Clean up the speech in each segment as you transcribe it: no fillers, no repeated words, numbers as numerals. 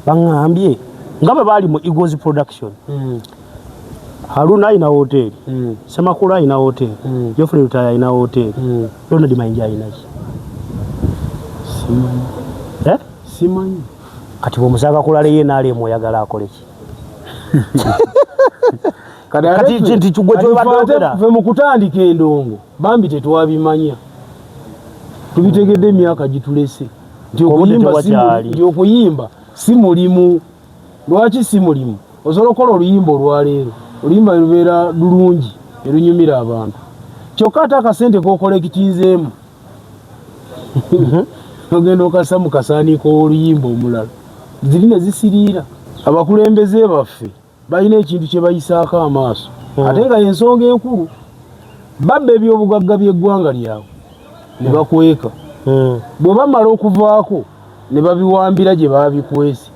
bangambye ngaba bali mu Eagles Production. Haruna ina hotel. Semakula ina hotel. Geoffrey Rutaya ina hotel. Ronald Mayinja ina ki? Simanyi. Simanyi. Kati bomusaka kulale ye nali moyagala akole ki? Kati kinti chugwe cyo badogera. Fe mukutandika endongo. Bambi tetwabimanya. Tubitegedde emyaka gitulese. Ndio kuyimba si mulimu. Lwaki si mulimu? Osobola okukola oluyimba olwaleero. Oluyimba lubeera lulungi erunyumira abantu. Kyokka ate akasente k'okolekitinzeemu. Ogenda okassa mu kasaaniko oluyimba omulala. Zirina zisiriira. Abakulembeze baffe balina ekintu kye bayisaako amaaso. Ate nga ensonga enkulu babba ebyobugagga by'eggwanga lyabwe ne bakweka. Bwe bamala okuvaako ne babiwambira gye baabikwese.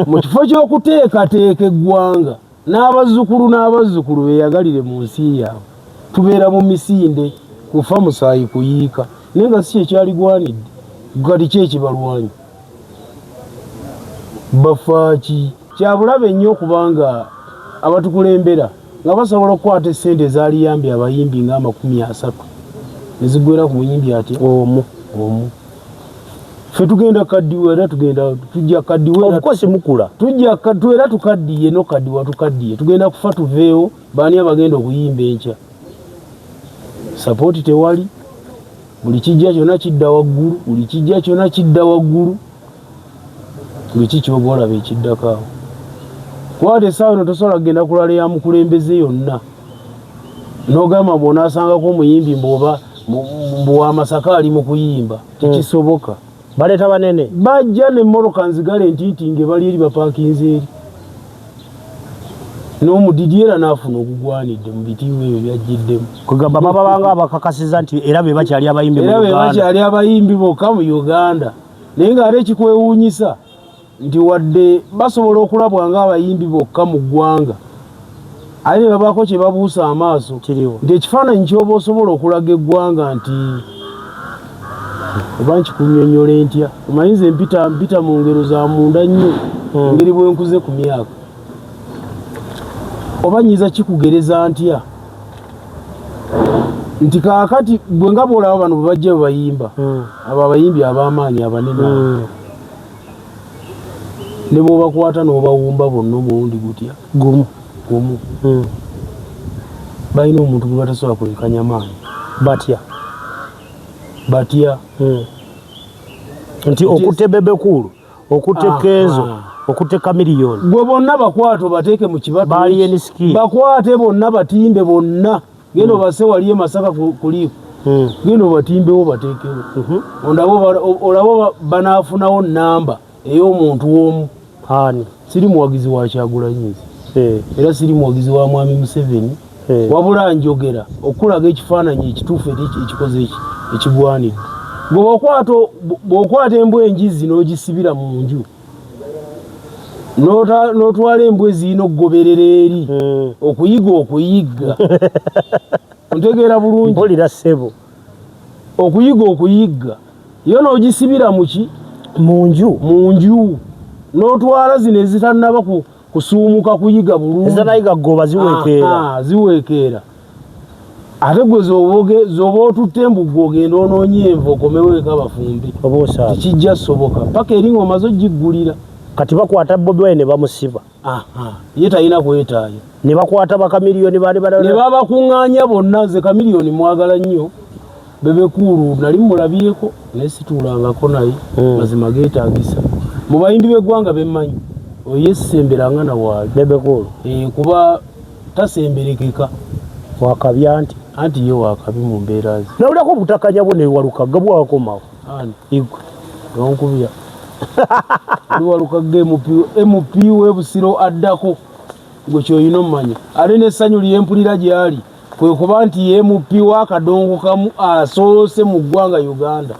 Mu kifo ky'okuteekateeka eggwanga n'abazzukulu beeyagalire mu nsi yaabwe. Tubeera mu misinde kufa musaayi kuyiika naye nga si ekyaligwanidde. Kati ki ekibalwanya? Bafaaki kyabulabe nnyo okubanga abatukulembera nga basobola okukwata essente ezaaliyambye abayimbi nga 30 ne zigwera ku muyimbi ati omu. Fe tugenda kaddiwa era tujja kaddiwa obukosi mukula. Tujja kaddiwa tukaddiye no kaddiwa tukaddiye. Tugenda kufa tuveewo baani abagenda okuyimba enkya. Support tewali. Buli kijja kyonna kidda waggulu. Buli kikyobola be kiddako. Kwate essaawa eno tosobola kugenda kulala ya mukulembeze yonna. N'ogamba bw'onaasangako omuyimbi mbuwa Masaka ali mu kuyimba. Tekisoboka. Baleeta banene. Bajja n'emmoloka nzigale ntintinge bali eri bapaakinze eri. N'omudidiera n'afuna ogugwanidde mu bitiibwa ebyo byajjiddemu. Kugamba babanga abakakasiza nti era be bakyali abayimbi mu Uganda. Era be bakyali abayimbi bokka mu Uganda. Naye ng'ate ekikwewuunyisa nti wadde basobola okulabwa ng'abayimbi bokka mu ggwanga. Ate ne babaako kye babuusa amaaso. Nti ekifaananyi ky'oba osobola okulaga eggwanga nti oba nkikunnyonnyole ntya. Omanyize mpita mu ngero za munda nnyo engeri bwe nkuze ku myaka. Oba nyiza kikugereza ntya nti kaakati bwe nga bw'olaba bano bwe bajja bayimba abo abayimbi ab'amaanyi abanene ne bw'obakwata n'obawumba bonna omulundi gutya gumu. Balina omuntu gwe batasobola kulenkanya maanyi. Batya nti okutte Bebekulu, okutte Kenzo, okutte Kamiliyoni. Gwe bonna bakwate bateeke mu kibatu. Bakwate bonna batimbe bonna. Genda obase wali e Masaka kuliiko. Genda obatimbewo bateekewo. Olabo banaafunawo nnamba ey'omuntu omu. Siri muwagizi wa Kyagulanyi era siri muwagizi wa Mwami Museveni. Wabula njogera okulaga ekifaananyi ekituufu ekikoze ekigwanidde. Bw'okwata embwa enjizi n'ogisibira mu nju n'otwala embwa ezirina okugoberera eri okuyigga ontegeera bulungi. Mpulira ssebo. Okuyigga yo n'ogisibira mu nju n'otwala zino ezitannaba kusuumuka kuyiga bulungi. Ezanayiga goba ziweekeera. Ate gwe z'oba otutte embuggo ogenda onoonya enva okomewo eka bafumbe. Tekijja soboka. Paka eringa omaze ogiggulira. Kati bakwata Bobi Wine ne bamusiba. Ye talina kwetaaya. Ne bakwata Bakamiliyoni ne babakuŋŋaanya bonna. Ze Kamiliyoni mwagala nnyo. Bebekulu nali mulabyeko naye situulangako naye. Mazima geetaagisa. Mu bayimbi b'eggwanga bemmanyi yeesemberanga na waali Bebekulu. Kuba tasemberekeka. Wakabya anti ye wakabi mu mbeera ze. Nawulako obutakanya bwe Walukaga bwakomawo. Igwe onkubya. Walukaga MP w'Ebusiro addako. Gwe ky'olina omumanya. Ate n'essanyu ly'empulira gy'ali kwe kuba nti ye MP w'akadongo kamu asoose mu ggwanga Uganda.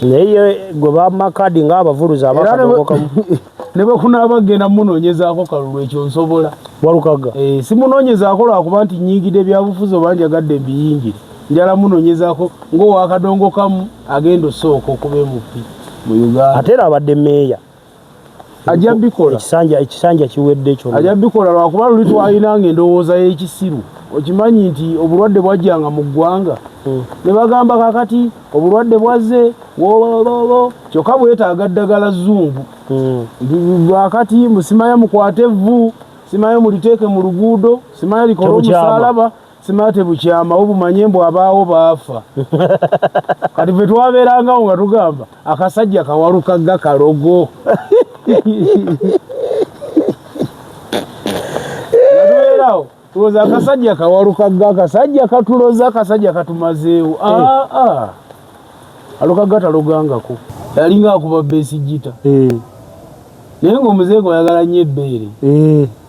Naye gwe bamakadi ng'abavuruza abakadongo kamu. Ne bwe kunaaba genda munoonyezaako kalulu ekyo nsobola. Walukaga. Simunoonyezaako lwakuba nti nnyingidde byabufuzi oba njagadde mbiyingire. Njala munoonyezaako ng'owakadongo kamu agenda osooka okuba MP mu Uganda. Ate era abadde meeya. ajja bikola ekisanja kiwedde ekyo ajja bikola lwakuba luli twalinanga endowooza y'ekisiru okimanyi nti obulwadde bwajjanga mu ggwanga ne bagamba kakati obulwadde bwazze kyokka bwetaaga ddagala zzungu lwakati musimaya mukwate evvu simaya muliteeke mu luguudo simaya likole omusaalaba simaya tebukyamawo bumanye mbu abaawo baafa kati ffe twabeerangawo nga tugamba akasajja kawalukaga kalogo natubeerawo tuloza akasajja kawalukaga akasajja katuloza akasajja katumazeewo alukaga talogangako yalinga akuba besigita naye ng'omuzeego oyagala nnyo ebbeere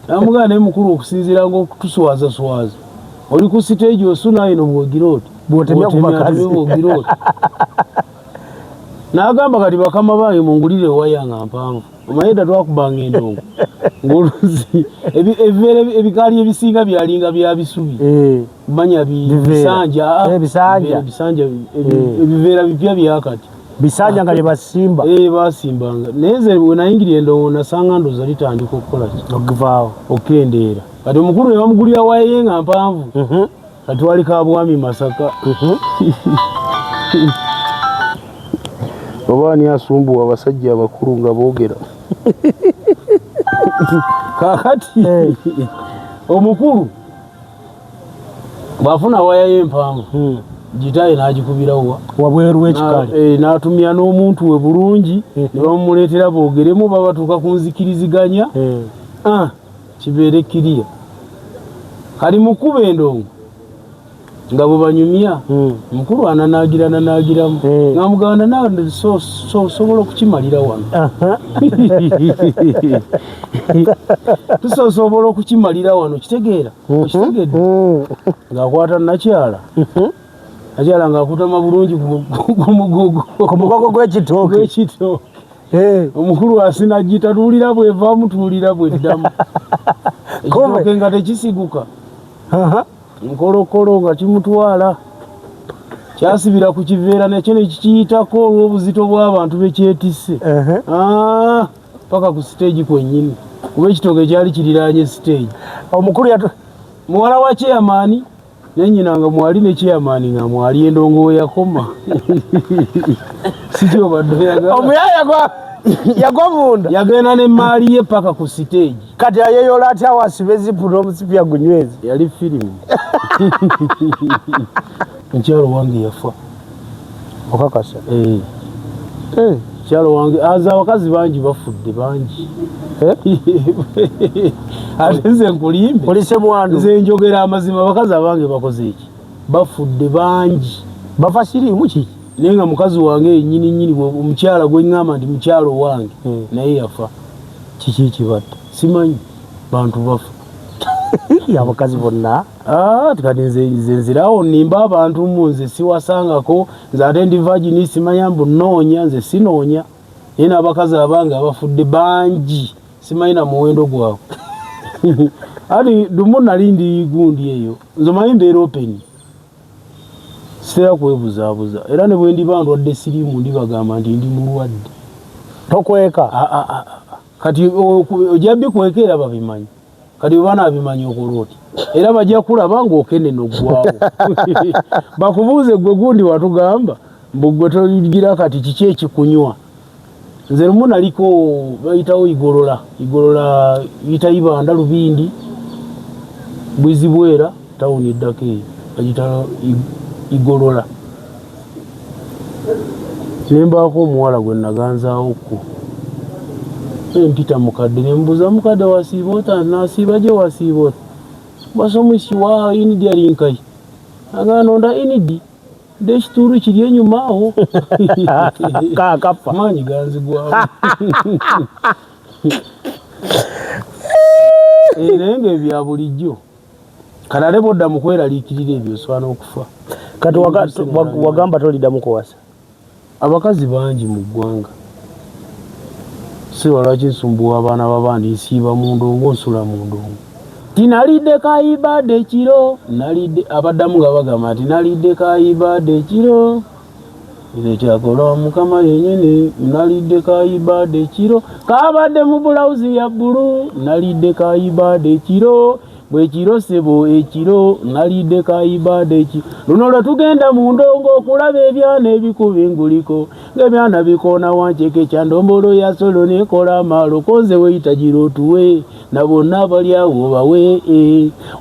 namugana naye mukulu okusinziira ng'okutuswazaswaza oli ku siteegi osuna ino bwogira oti bwotemya ku bakazi bwogira oti n'agamba kati bakama bange mungulire ewaya nga mpanvu omanyi edda twakubanga endongo ng'oluzi ebikaali ebisinga byalinga bya bisubi manya bisanja ebiveera bipya byakati bisanja nga lyebasimba basimbanga naye nze we nayingirira endongo nasanga ndoza litandika okukola ki okuvaawo okendeera kati omukulu ne bamugulira waye nga mpanvu kati wali kabwami Masaka oba ani asumbuwa abasajja abakulu nga boogera kakati omukulu bw'afuna wayayo empanvu gitaye n'agikubirawa wabweru w'ekikale n'atumya n'omuntu we bulungi ne bamumuleetera boogeremu babatuuka ku nzikiriziganya kibeere kiriya kali mukuba endongo nga bwe banyumya mukulu ananaagiramu ng'amugamba nawe sobola okukimalira wano tusobola okukimalira wano kitegedde ng'akwata nakyala akyala ng'akutama bulungi ku mugogo gw'ekitooke omukulu asinagita tuwulira bwevaamu tuwulira bweddamu ekitooke nga tekisiguka nkolokolo nga kimutwala kyasibira ku kiveera nakyo ne kikiyitako olw'obuzito bw'abantu bekyetisse paka ku siteegi kwennyini kuba ekitooke kyali kiriraanye siteegi omukulu muwala wa chairman nenyina nga mwali ne chairman nga mwali endongo we yakoma sikyo badde omuyaya yagwa munda yagenda ne maali ye paka ku siteegi kati ayeyola atya wasiba ezipu n'omusipya gunywezi yali firimu mukyalo wange yafa okakasa mukyalo wange aza abakazi bangi bafudde bangi ate nze nkulimbe olise mwandu nze njogera amazima abakazi abange bakoze eki bafudde bangi bafa siriimu kiki naye nga mukazi wange yennyini omukyala gwe ŋŋamba nti mukyalo wange naye yafa kiki kibadde simanyi bantu bafa abakazi bonna kati nze nzirawo nimba abantu mu nze siwasangako nze ate ndi vagini simanya mbu nnoonya nze sinoonya naye n'abakazi abange abafudde bangi simanyi na muwendo gwabwe ati dumu nali ndi gundi eyo nze omanyi mbeera openi sitera kwebuzaabuza era ne bwe ndiba ndwadde siriimu ndibagamba nti ndi mulwadde tokweka kati ojja bikweka era babimanyi kati bwe banaabimanyi okola oti era bajja kulaba ng'okene noggwawo bakubuuze gwe gundi watugamba mbu gwe togira kati kiki ekikunywa nze lumu naliko bayitawo igolola yita Ibanda Lubindi Bwizibwera tawuni eddako eyo bagita igolola nembaako omuwala gwe naganzaawoko empita mukadde nembuuza mukadde wasiiba ota nasiiba gye wasiiba ota basomusi wa inidi alinkai aganonda inidi dekituru kiri enyuma awo kakapa maanyi ganzigwawo naye ngaebya bulijjo kalale bodda mu kweraliikirira ebyo osobola okufa kati wagamba toliddamu kuwasa abakazi bangi mu ggwanga si walwaki nsumbuwa abaana babandi nsiiba mu ndongo nsula mu ndongo tinalidde kaibadde ekiro nalidde abaddamu nga bagamba nti nalidde kaibadde ekiro ekyakola mukama yenyini nalidde kayibadde ekiro kabadde mu bulawuzi ya bbulu nalidde kayibadde ekiro bwekiro sebo ekiro nalidde kayibadde ekiro luno lwe tugenda mu ndongo okulaba ebyana ebikuba enguliko ng'ebyana bikoona wanceke kya ndombolo ya solo nekola amaalo konze weyita girotuwe na bonna abali awo bawe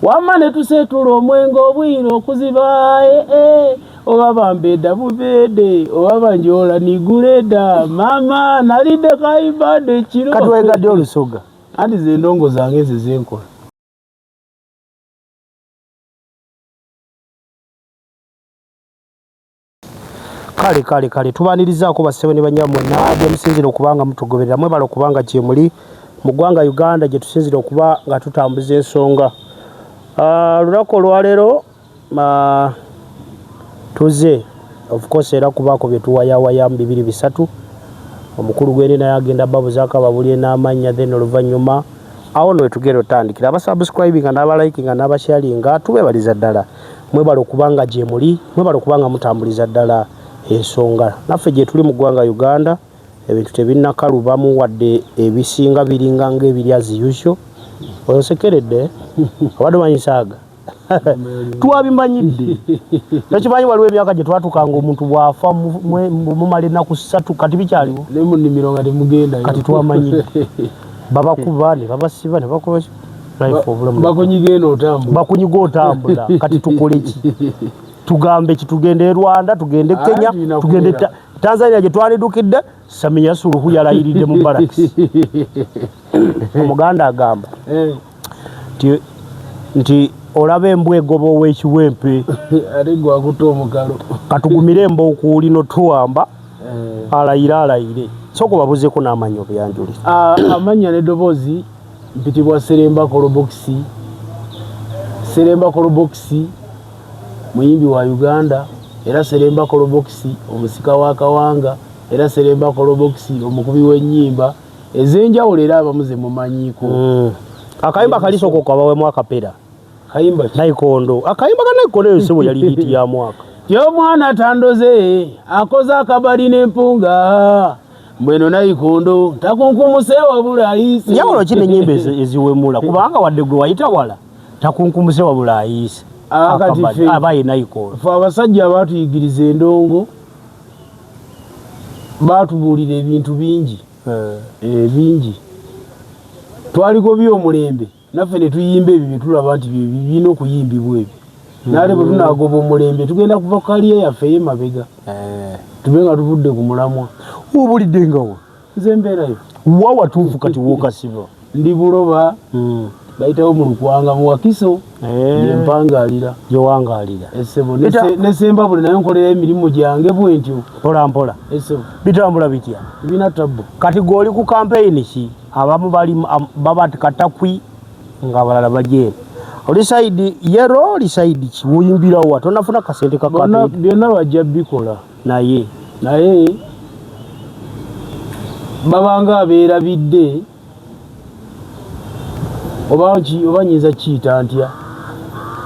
wamma ne tuseetula omwenge obwire okuziba oba bambedda bubedde oba banjola niguleda mama nalidde kayibadde ekiro kati wegadde olusoga anti ze ndongo zange ezo zenkola kale tubanirizaako bassebo ne banyammwe naabye musinzire okubanga mutugoberera mwebala okubanga gye muli mu ggwanga Uganda gye tusinzire okuba nga tutambuza ensonga. Lunaku olwaleero tuze of course era kubaako bye tuwayawayamu 2-3 omukulu gwene naye agenda babuzaako ababulye n'amannya then oluvannyuma awo nwe tugenda otandikira abasubscribinga n'abalikinga n'abasharinga tubebaliza ddala mwebala okubanga gye muli mwebala okubanga mutambuliza ddala ensonga naffe gye tuli mu ggwanga Uganda ebintu tebinnakalubamu wadde ebisinga biringa ng'ebiri as usual osekeredde abadde manyisaaga twabimanyidde tekimanyi waliwo emyaka gye twatukanga omuntu bwafa mumala ennaku 3 kati bikyaliwo nemunimiro nga temugenda kati twamanyidde babakuba ne babasiba ne bakuba bakunyiga otambula kati tukole ki tugambe ki tugende Rwanda tugende Kenya tugende Tanzania gye twalidukidde Samia Suluhu yalayiridde mu baraks omuganda agamba nti olaba embwa egoba ow'ekiwempe ate gwe akuta omukalo katugumire embwa okuwulino tuwamba alayire soko babuzeeko n'amanya obuyanjulire amanya n'eddoboozi mpitibwa Seremba Koloboksi muyimbi wa Uganda era Seremba Koloboksi omusika wa Kawanga era Seremba Koloboksi omukubi w'ennyimba ez'enjawulo era abamuze mumanyiiko akayimba kalisoko kabawemu akapera kayimba Naikondo akayimba ka Naikondo yosebo yali hiti ya mwaka y'omwana tandoze akoza akabali n'empunga mbweno Naikondo takunkumuse wabula ayise njawulo ki n'ennyimba eziwemula kubanga wadde gwe wayita wala takunkumuse wabula ayise akati abaye Naikondo fe abasajja abaatuyigiriza endongo baatubuulira ebintu bingi bingi twaliko by'omulembe naffe ne tuyimba ebyo bye tulaba nti birina okuyimbibwa ebyo naate bwe tunaagoba omulembe tugenda kuva ku kaliya yaffe ey'emabega tube nga tuvudde ku mulamwa obulidde ngawa nze mbeerayo wa watuufu kati wookasiba ndi Buloba bayitawo mu Lukwanga mu Wakiso yempangaalira gyewangaalira essebo ne Sembabule nayo nkolera emirimu gyange bwe ntyo mpola essebo bitambula bitya bina tabbo kati g'oli ku campaign ki abamu bali baba katakwi ng'abalala bajeera oli saidi yero oli saidi ki woyimbirawo wa tonafuna kasente kakati byonna bajja bikola naye babanga abeerabidde oba nyinza kiyita ntya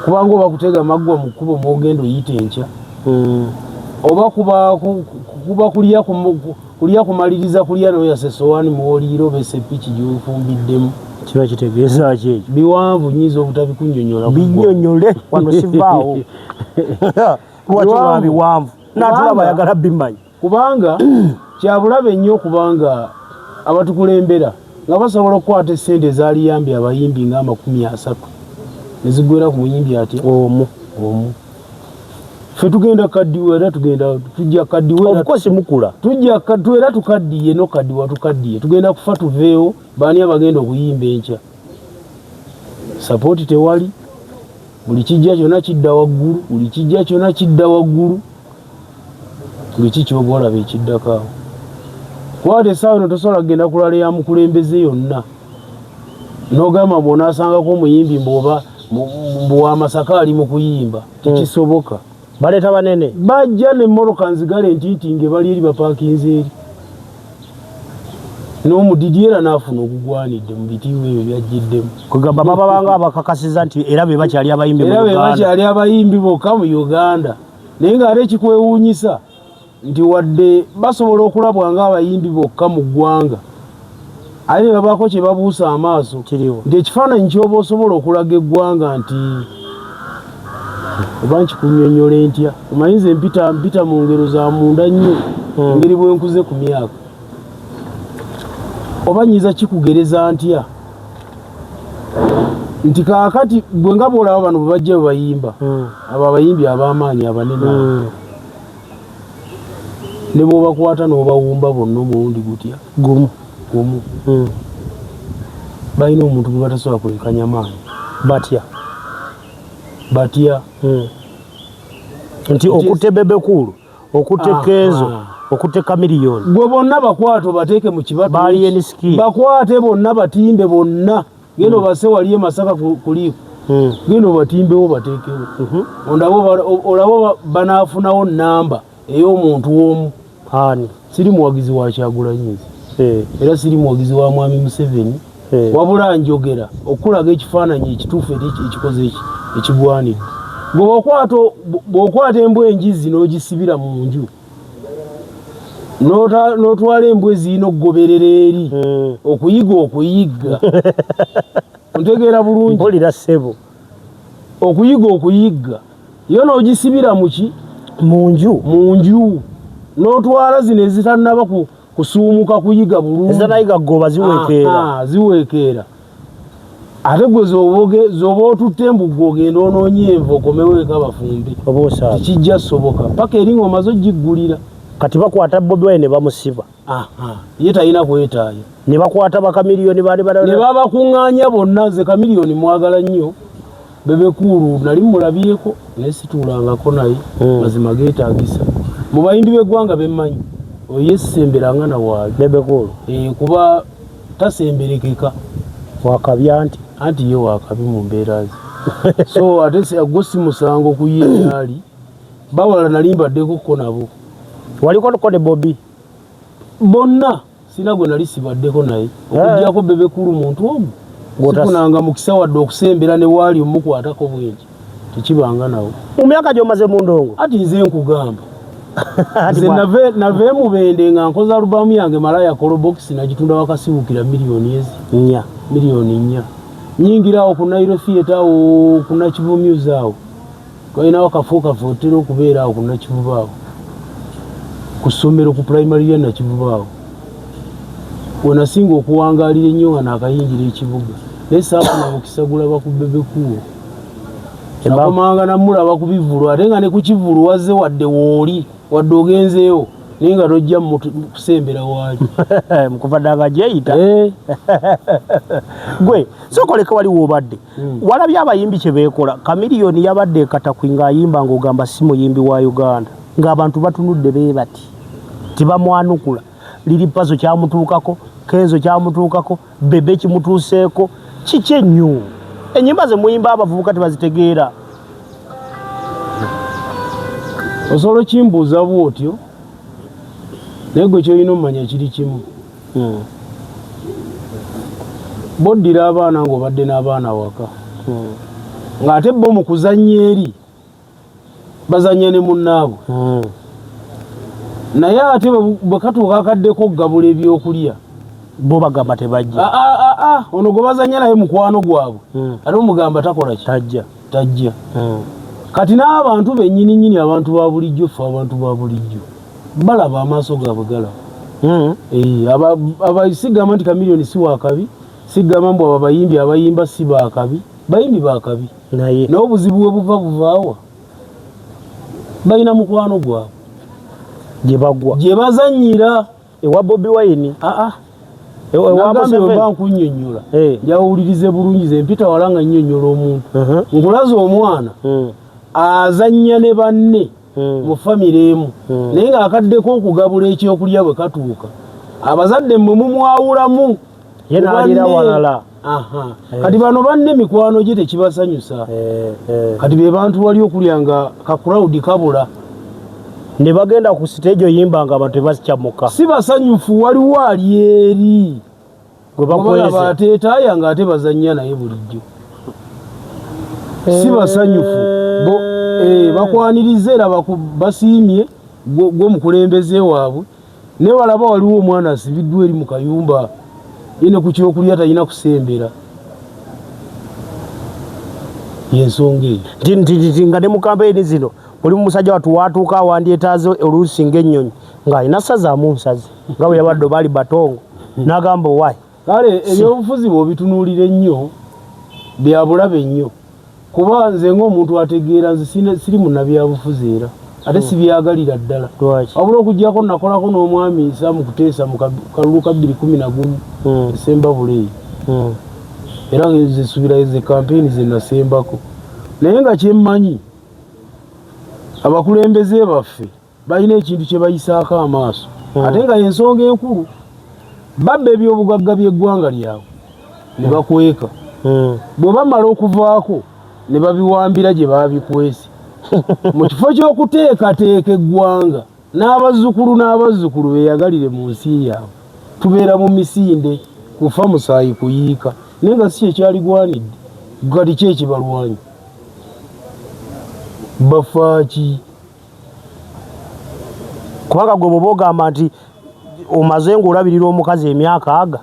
kubanga oba kutega maggwa mu kkubo mwogenda oyita enkya oba kuba kulya kumaliriza kulya noyasa essowaani muwoliira oba esepiki gyofumbiddemu kiba kitegeeza ki ekyo biwanvu nyinza obutabikunnyonnyola binnyonnyole wano sivaawo lwaki olwa biwanvu natulaba ayagala bimanyi kubanga kyabulabe nnyo okubanga abatukulembera nga basobola okukwata essente ezaaliyambye abayimbi nga 30 nezigwera ku muyimbi atya omu ffe tugenda kaddiwa era tujja kaddiwa obukosi mukula tujja era tukaddiye nokaddiwa tukaddiye tugenda kufa tuveewo baani abagenda okuyimba enkya sapooti tewali buli kijja kyonna kidda waggulu buli kikyoba olaba ekiddakaawo kwate essaawa eno tosobola kugenda kulala ya mukulembeze yonna n'ogamba bw'onaasangako omuyimbi mbw'amasaka ali mu kuyimba tekisoboka baleeta banene bajja n'emmoloka nzigale ntintinge bali eri bapaakinze eri n'omudidi era n'afuna ogugwanidde mu bitiibwa ebyo byajjiddemu kugamba babanga abakakasiza nti era be bakyali abayimbi bokka mu Uganda naye ng'ate ekikwewuunyisa nti wadde basobola okulabwa ng'abayimbi bokka mu ggwanga ate ne babaako kye babuusa amaaso nti ekifaananyi ky'oba osobola okulaga eggwanga nti oba nkikunnyonnyole ntya omanyi nze mpita mu ngero za munda nnyo engeri bwe nkuze ku myaka oba nyiza kikugereza ntya nti kaakati bwe nga bwolaba bano bwe bajja bebayimba abo abayimbi ab'amaanyi abanene ne bw'obakwata n'obawumba bonna omulundi gutya gumu balina omuntu gwe batasobola kwenkanya maanyi batya nti okutte bebekulu okutte kenzo okutte kamiliyoni gwe bonna bakwate bateeke mu kibatu bakwate bonna batimbe bonna genda obase wali emasaka kuliiko genda obatimbewo bateekewo olaba banaafunawo namba ey'omuntu omu siri muwagizi wa Kyagulanyi era siri muwagizi wa mwami Museveni wabula njogera okulaga ekifaananyi ekituufu ekikoze ekigwanidde bw'okwata embwa enjizi n'ogisibira mu nju n'otwala embwa ezirina okugoberera eri okuyigga ontegeera bulungi mpulira ssebo okuyigga yo n'ogisibira mu nju n'otwala zino ezitannaba kusuumuka kuyiga bulungi ezanayiga goba ziweekeera ate gwe zoba otutte embugga ogenda onoonya enva okomewo eka bafumbe tekijja soboka paka eri ng'omaze ogiggulira kati bakwata Bobi Wine ne bamusiba ye talina kwetaaya ne bakwata bakamiliyoni ne babakuŋŋaanya bonna ze kamiliyoni mwagala nnyo bebekulu nali mulabyeko naye situulangako naye mazima geetaagisa mu bayimbi b'eggwanga bemmanyi oye sisemberanga na waali bebekulu kuba tasemberekeka wakabya anti ye wakabi mu mbeera ze so ate gwe si musango ku ye yali bawala nali mbaddekoko nabo waliko ne Bobi bonna sina gwe nali sibaddeko naye okuggyako bebekulu muntu omu sifunanga mukisa wadde okusembera ne waali omukwatako bwengi tekibanga nawo mu myaka gy'omaze mu ndongo ati nze nkugamba nze nave mubende nga nkoza alubamu yange Malaya Kolobokisi nagitunda wakasiwukira miliyoni 4 nyingirawo ku Nairo Theatre awo ku Nakivu Muse awo kalinawo akafuukafu otera okubeera awo ku Nakivuba awo ku ssomero ku primary ya Nakivuba awo wenasinga okuwangaalira ennyo nga naakayingira ekibuga naye saafuna mukisa gulaba ku bebekulu nakomanga namulaba ku bivulu ate nga ne ku kivulu wazze wadde wooli wadde ogenzeewo naye nga tojja kusembera waali mukuvadanga gyeyita gwe sokoleka waliwo obadde walabye abayimbi kye beekola kamiliyoni yabadde Katakwi ng'ayimba ng'ogamba si muyimbi wa Uganda ng'abantu batunudde bee bati tibamwanukula liri pazo kyamutuukako kenzo kyamutuukako bebe kimutuuseeko kiki ennyo ennyimba ze muyimba abavubuka tebazitegeera osobola kimbuuza bw'otyo naye gwe kyolina omumanya kiri kimu boddira abaana ng'obadde n'abaana waka ng'ate bo mu kuzannya eri bazannya ne munnaabwe naye ate bwe katuuka akaddeko okugabula ebyokulya bo bagamba tebajja ono gwe bazannya naye mukwano gwabwe ate omugamba takola ki tajja kati n'abantu bennyini abantu ba bulijjo ffe abantu ba bulijjo balaba amaaso gaabwe galaba sigamba nti kamiliyoni si wakabi sigamba mbu abo abayimba si bakabi bayimbi bakabi naye obuzibu bwe buvaawa balina mukwano gwabwe gye bazannyira ewa Bobi Wine nagambe oba nkunnyonnyola njawulirize bulungi ze mpita wala nga nnyonnyola omuntu nkulaza omwana azannya ne banne mu famire emu naye ng'akaddeko okugabula ekyokulya bwe katuuka abazadde mmwe mumwawulamu ye n'alira walala kati bano banne mikwano gye tekibasanyusa kati be bantu wali okulya nga kakurawudi kabula ne bagenda ku stage oyimba nga abantu tebakyamuka si basanyufu waliwo ali eri gwe bakweza ateetaaya ng'ate bazannya naye bulijjo si basanyufu bakwaniriza era basiimye gw'omukulembeze waabwe ne balaba waliwo omwana asibiddwa eri mu kayumba yene ku kyokulya talina kusembera yensonga eyo nga ne mu kampeyini zino buli musajja watu watuuka awandyetaaze oluusi ng'ennyonyi ng'alina sazaamu nsazi nga bwe yabadde baali batongo n'agamba owaayi kale ebyobufuzi bw'obitunuulira ennyo bya bulabe nnyo kuba nze ng'omuntu ategeera nze siri munnabyabufuzi era ate sibyagalira ddala wabula okuggyako nakolako n'omwami Isa mu kuteesa mu kalulu ka 2011 esemba buleeyi era nze subira ze kampeyini ze nasembako naye nga kyemmanyi abakulembeze baffe balina ekintu kye bayisaako amaaso ate nga ensonga enkulu babba ebyobugagga by'eggwanga lyabwe ne bakweka bwe bamala okuvaako ne babiwambira gye baabikwese mu kifo ky'okuteekateeka eggwanga n'abazzukulu beeyagalire mu nsi yaabwe tubeera mu misinde kufa musaayi kuyiika naye nga si ekyaligwanidde kati ki ekibalwanyi bafaaki kubanga gwe bwoba ogamba nti omaze ng'olabirira omukazi emyaka aga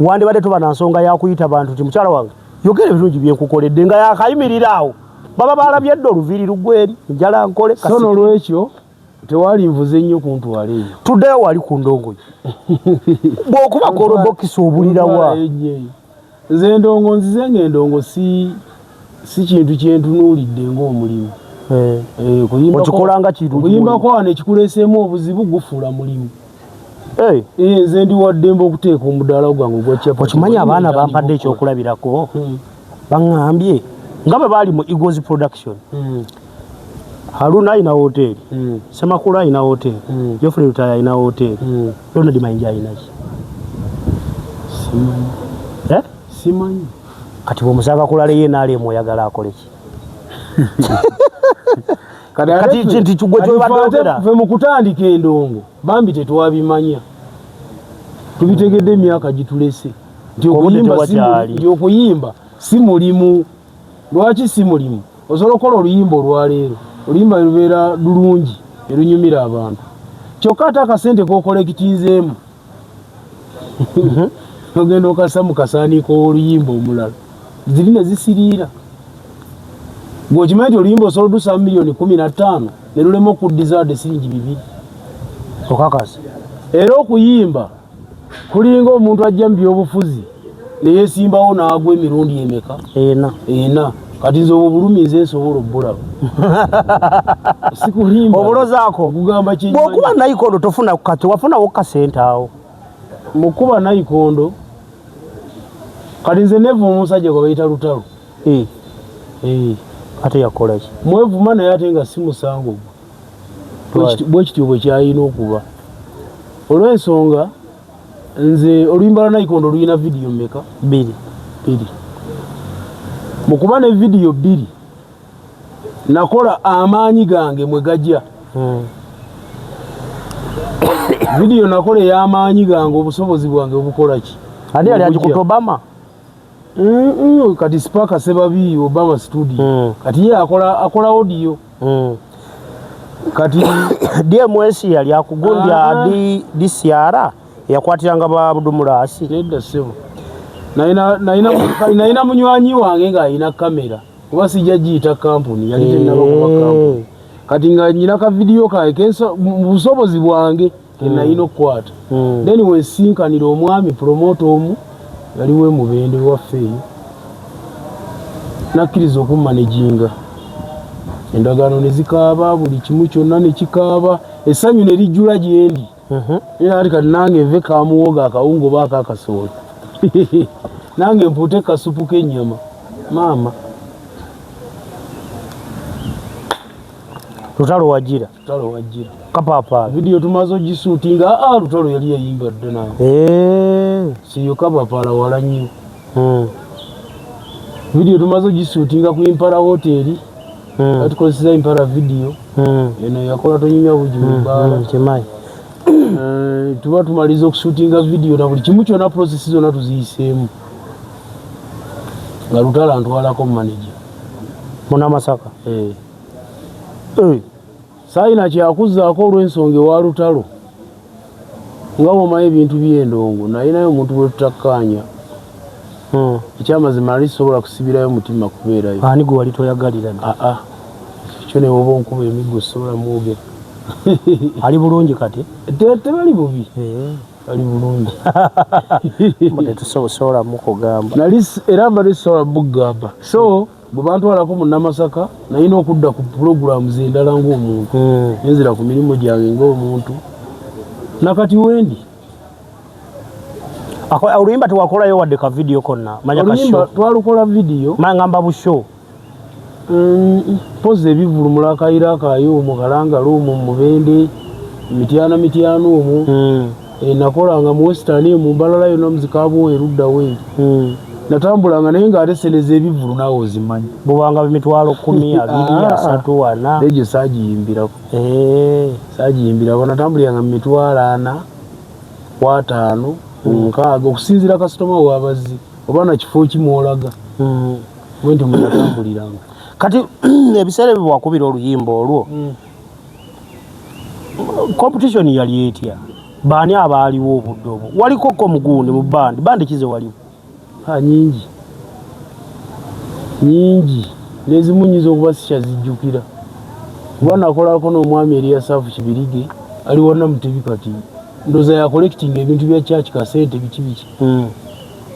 wandibadde tuba na nsonga yakuyita bantu nti mukyala wange yogera ebirungi byenkukoledde nga yakayimirira awo baba balabye dde oluviiri luggweri njala nkole so n'olwekyo tewali nvuze nnyo kuntwala eyo tuddeyo wali ku ndongoyi bw'okuba kolobokisi obulirawa nze endongo nzize ng'endongo si kintu kyentunuulidde ng'omulimu okikolanga kintu okuyimbako wano ekikuleeseemu obuzibu gufuula mulimu nze ndi waddembe okuteeka omudaala gwange ogwakyapa okimanyi abaana bampadde ekyokulabirako baŋŋambye nga bwe baali mu Eagles Production Haruna ayina hoteri Semakula ayina hoteri Geoffrey Rutaya ayina hoteri Ronald Mayinja ayinaki simanyi kati bw'omusanga kulala ye n'alemu oyagala akole ki kati nti kigwe kyobadde ffe mu kutandika endongo bambi tetwabimanya tubitegedde emyaka gitulese nti okuyimba si mulimu lwaki si mulimu osobola okukola oluyimba olwaleero oluyimba lubeera lulungi erunyumira abantu kyokka ate akasente kokolekitinzeemu ogenda okassa mu kasaaniiko oluyimba omulala ziri ne zisiriira ng'okimanyi nti oluyimba osobola odusa miliyoni 15 ne lulema okuddiza wadde siringi 2 okakasa era okuyimba kulinga omuntu ajja mu byobufuzi ne yeesimbawo n'agwa emirundi emeka ena kati nze obwo bulumi nze nsobola obbulaba sikulimba obulozaako okugamba bw'okuba nayikondo tofuna kati wafunawo kasente awo mukuba nayikondo kati nze nevu omusajja gwe bayita lutalo ate yakola ki mwevuma naye ate nga si musango bwe kityo bwe kyalina okuba olw'ensonga nze oluyimba lwa nayikondo lulina vidiyo mmeka 2 mu kuba ne vidiyo 2 nakola amaanyi gange mwe gajja vidiyo nakola ey'amaanyi gange obusobozi bwange obukola ki ani yali agikuta Obama kati Sparker Sebabi Obama studio kati ye akola audio kati DMS yali akugundya DCR yakwatiranga ba Abdumulasi nedda sebo naina munywanyi wange nga alina kamera kuba sijja giyita kampuni yali tennabakuba kampuni kati nga nyina ka video kae mu busobozi bwange kenayina okukwata then wensinkanira omwami promoter omu yaliwo mubende waffe eyo nakkiriza okumanaginga endagaano ne zikaaba buli kimu kyonna ne kikaaba essanyu ne lijjula gyendi era ati kati nange nve kamuwoga akawungo baako akasooli nange mpuute kasupu k'ennyama maama Lutalo wajira kapapa video tumazo gisuutinga Lutalo yali yayimba dda nawe siyo kapapala wala nnyo video tumazo gisuutinga ku Impala hoteli atukozesa Impala video eno yakola tonyumya buji mubala kimanyi tuba tumaliza okusuutinga video na buli kimu kyonna process zonna tuziyiseemu nga Lutalo antwalako manager Munamasaka saayina kyakuzaako olw'ensonga ewa lutalo nga bwomanyi ebintu by'endongo naye naye omuntu bwe tutakkaanya ekyamazima ali sobola kusibirayo mutima kubeerayo. Ani gwe wali toyagalira? Ekyo ne woba onkuba emiggo sobola mwogera. Ali bulungi kati? Tebali bubi, bali bulungi. Tetusobola mukugamba era mbadde sobola bugamba. So bwe bantwalako mu Namasaka nalina okudda ku pulogulaamu z'endala ng'omuntu nenzira ku mirimu gyange ng'omuntu nakati wendi. Oluyimba tewakolayo wadde ka video konna? Oluyimba twalukola video mangamba busho poze ebivulumula akayira akayo mu Kalangala omwo mu Bende mityana omwo nakolanga mu Western mu Mbalala yonna muzikaabo erudda we natambulanga naye ng'ate seneza ebivulu naawe ozimanyi bubanga emitwalo 10, 20, 30, 40 egyo saagiyimbirako natambuliranga mu mitwalo 4, 5, 6 okusinziira kasitoma w'abazzi oba na kifo kimwolaga bwenti mwatambuliranga. Kati ebiseera ebyo bwakubira oluyimba olwo competition yali etya? Baani abaaliwo obudde obwo? Waliko ko mugundi mu bandi kize waliwo? Nyingi n'ezimu nyiza okuba sikyazijjukira kuba nakolako n'omwami Eriyasafu Kibirige ali wonna Mutebi kati ndoza ya collecting ebintu bya church kasente biki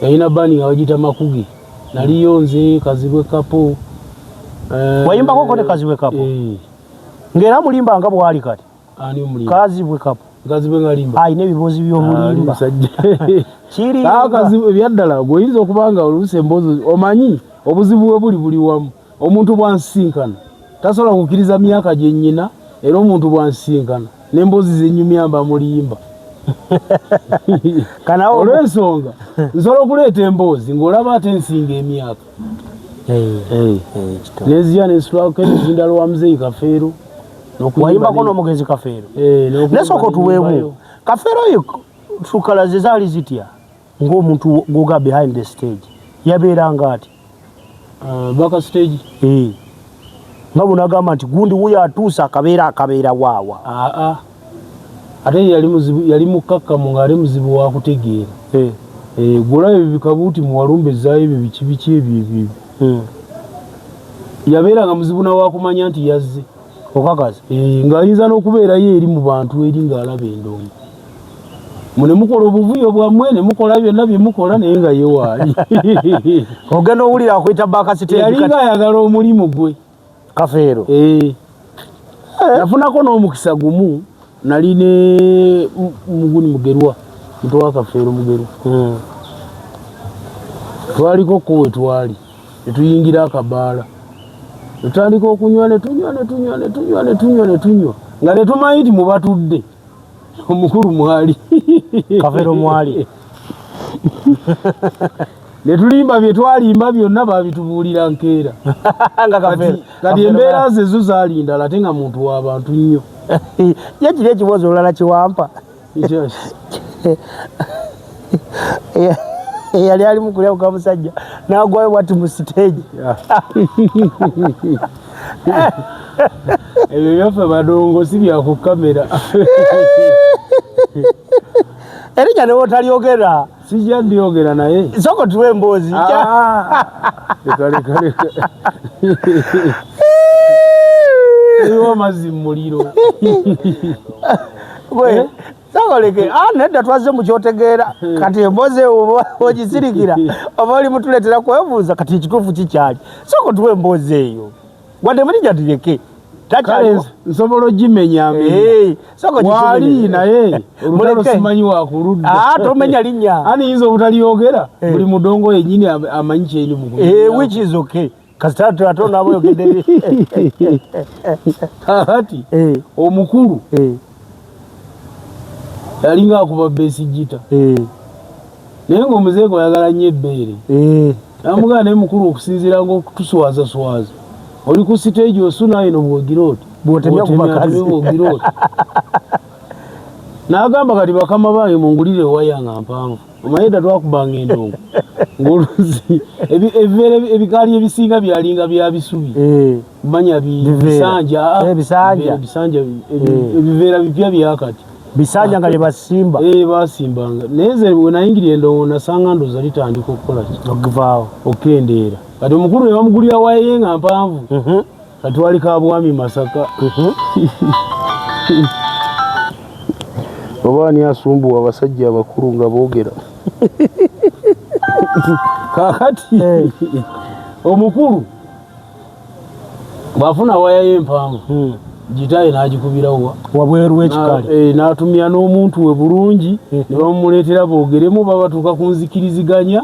yalina bani nga bagita Makuge naliyo nze Kazibwe Kapo wayimbako ko ne Kazibwe Kapo ngera mulimba nga bwali kati ani mulimba Kazibwe Kapo Kazibwe ngalimba ayina ebibozi by'omulimba kiri Kazibwe byaddala goyinza okubanga oluse embozo omanyi obuzibu bwe buli wamu omuntu bwansinkana tasobola kukkiriza myaka gye nnyina era omuntu bwansinkana n'embozi zenyumyamba mulimba kana olw'ensonga nsobola okuleeta emboozi ng'olaba ate nsinga emyaka neziya nesitulako enizindala wa Muzeeyi Kafeero wayimbako n'omugenzi Kafeero nesooka otuweemu Kafeero oyo tukalaze zaali zitya ng'omuntu goga behind the stage yabeeranga ati baka stage nga bunagamba nti gundi wuyo atuusa akabeera waawa ate yali mukakkamu ng'ali muzibu wa kutegeera golayo ebikabuuti muwalumbe zaayo ebyo biki ebyo yabeeranga muzibu nawakumanya nti yazze okakazi ng'ayinza n'okubeerayo eri mu bantu eri ng'alaba endongo mune mukola obuvuyo bwammwe ne mukola byonna bye mukola naye nga ye waali ogenda owulira akuyita bakasite yalinga ayagala omulimu gwe Kafeero nafunako n'omukisa gumu nali ne muguni Mugerwa mutwe wa Kafeero Mugerwa twaliko ko we twali netuyingira akabaala netutandika okunywa netunywa nga netumanyi nti mubatudde omukulu mwali Kafeero mwali netulimba bye twalimba byonna babitubuulira nkeera kati embeera ze zo zaali ndala ate nga muntu w'abantu nnyo ye kiri ekibuuzo olulala kiwampa yali ali mukulya kwa musajja n'agwayo bwati mu stage ebyo byaffe badongo si bya ku kamera erinnya ne wotalyogera sijja ndyogera naye soko tuwe emboozi leka ewa amazzi mu muliro gwe sakoleke nedda twazze mu kyotegeera kati emboozi ogisirikira oba oli mutuleetera kwebuuza kati ekituufu kikyali soko tuwe emboozi eyo wadde mulijja tuleke nsobola ogimenya wali naye olutalo simanyi wakuludda tomenya linnya aniyinza obutalyogera buli mudongo yennyini amanyi kyeri which is okay kasitatu ate onaaba oyogedde kakati omukulu yalinga akuba besigita naye ng'omuzeeko oyagala nnyo ebbeere namugana naye mukulu okusinziira ng'okutuswazaswaza oli ku stage osunayo nobwogiroti bwotemya kubakazi n'agamba kati bakama bange mungulire ewaya nga mpanvu omanyi edda twakubanga endongo ngoluzi ebikali ebisinga byalinga bya bisubi manya bisanja ebivera bipya byakati bisanja nga basimba basimbanga neze wenayingiriye ndo nasanga ndoza litandika okukola okuvaawo okendera kati omukulu ne bamugulira waye nga mpanvu kati wali kabwami Masaka obani asumbuwa abasajja abakulu nga boogera kakati omukulu bwafuna waya y'empanvu gitaye n'agikubirawa wabweru w'ekikale n'atumya n'omuntu we bulungi ne bamuleetera boogeremu babatuuka ku nzikiriziganya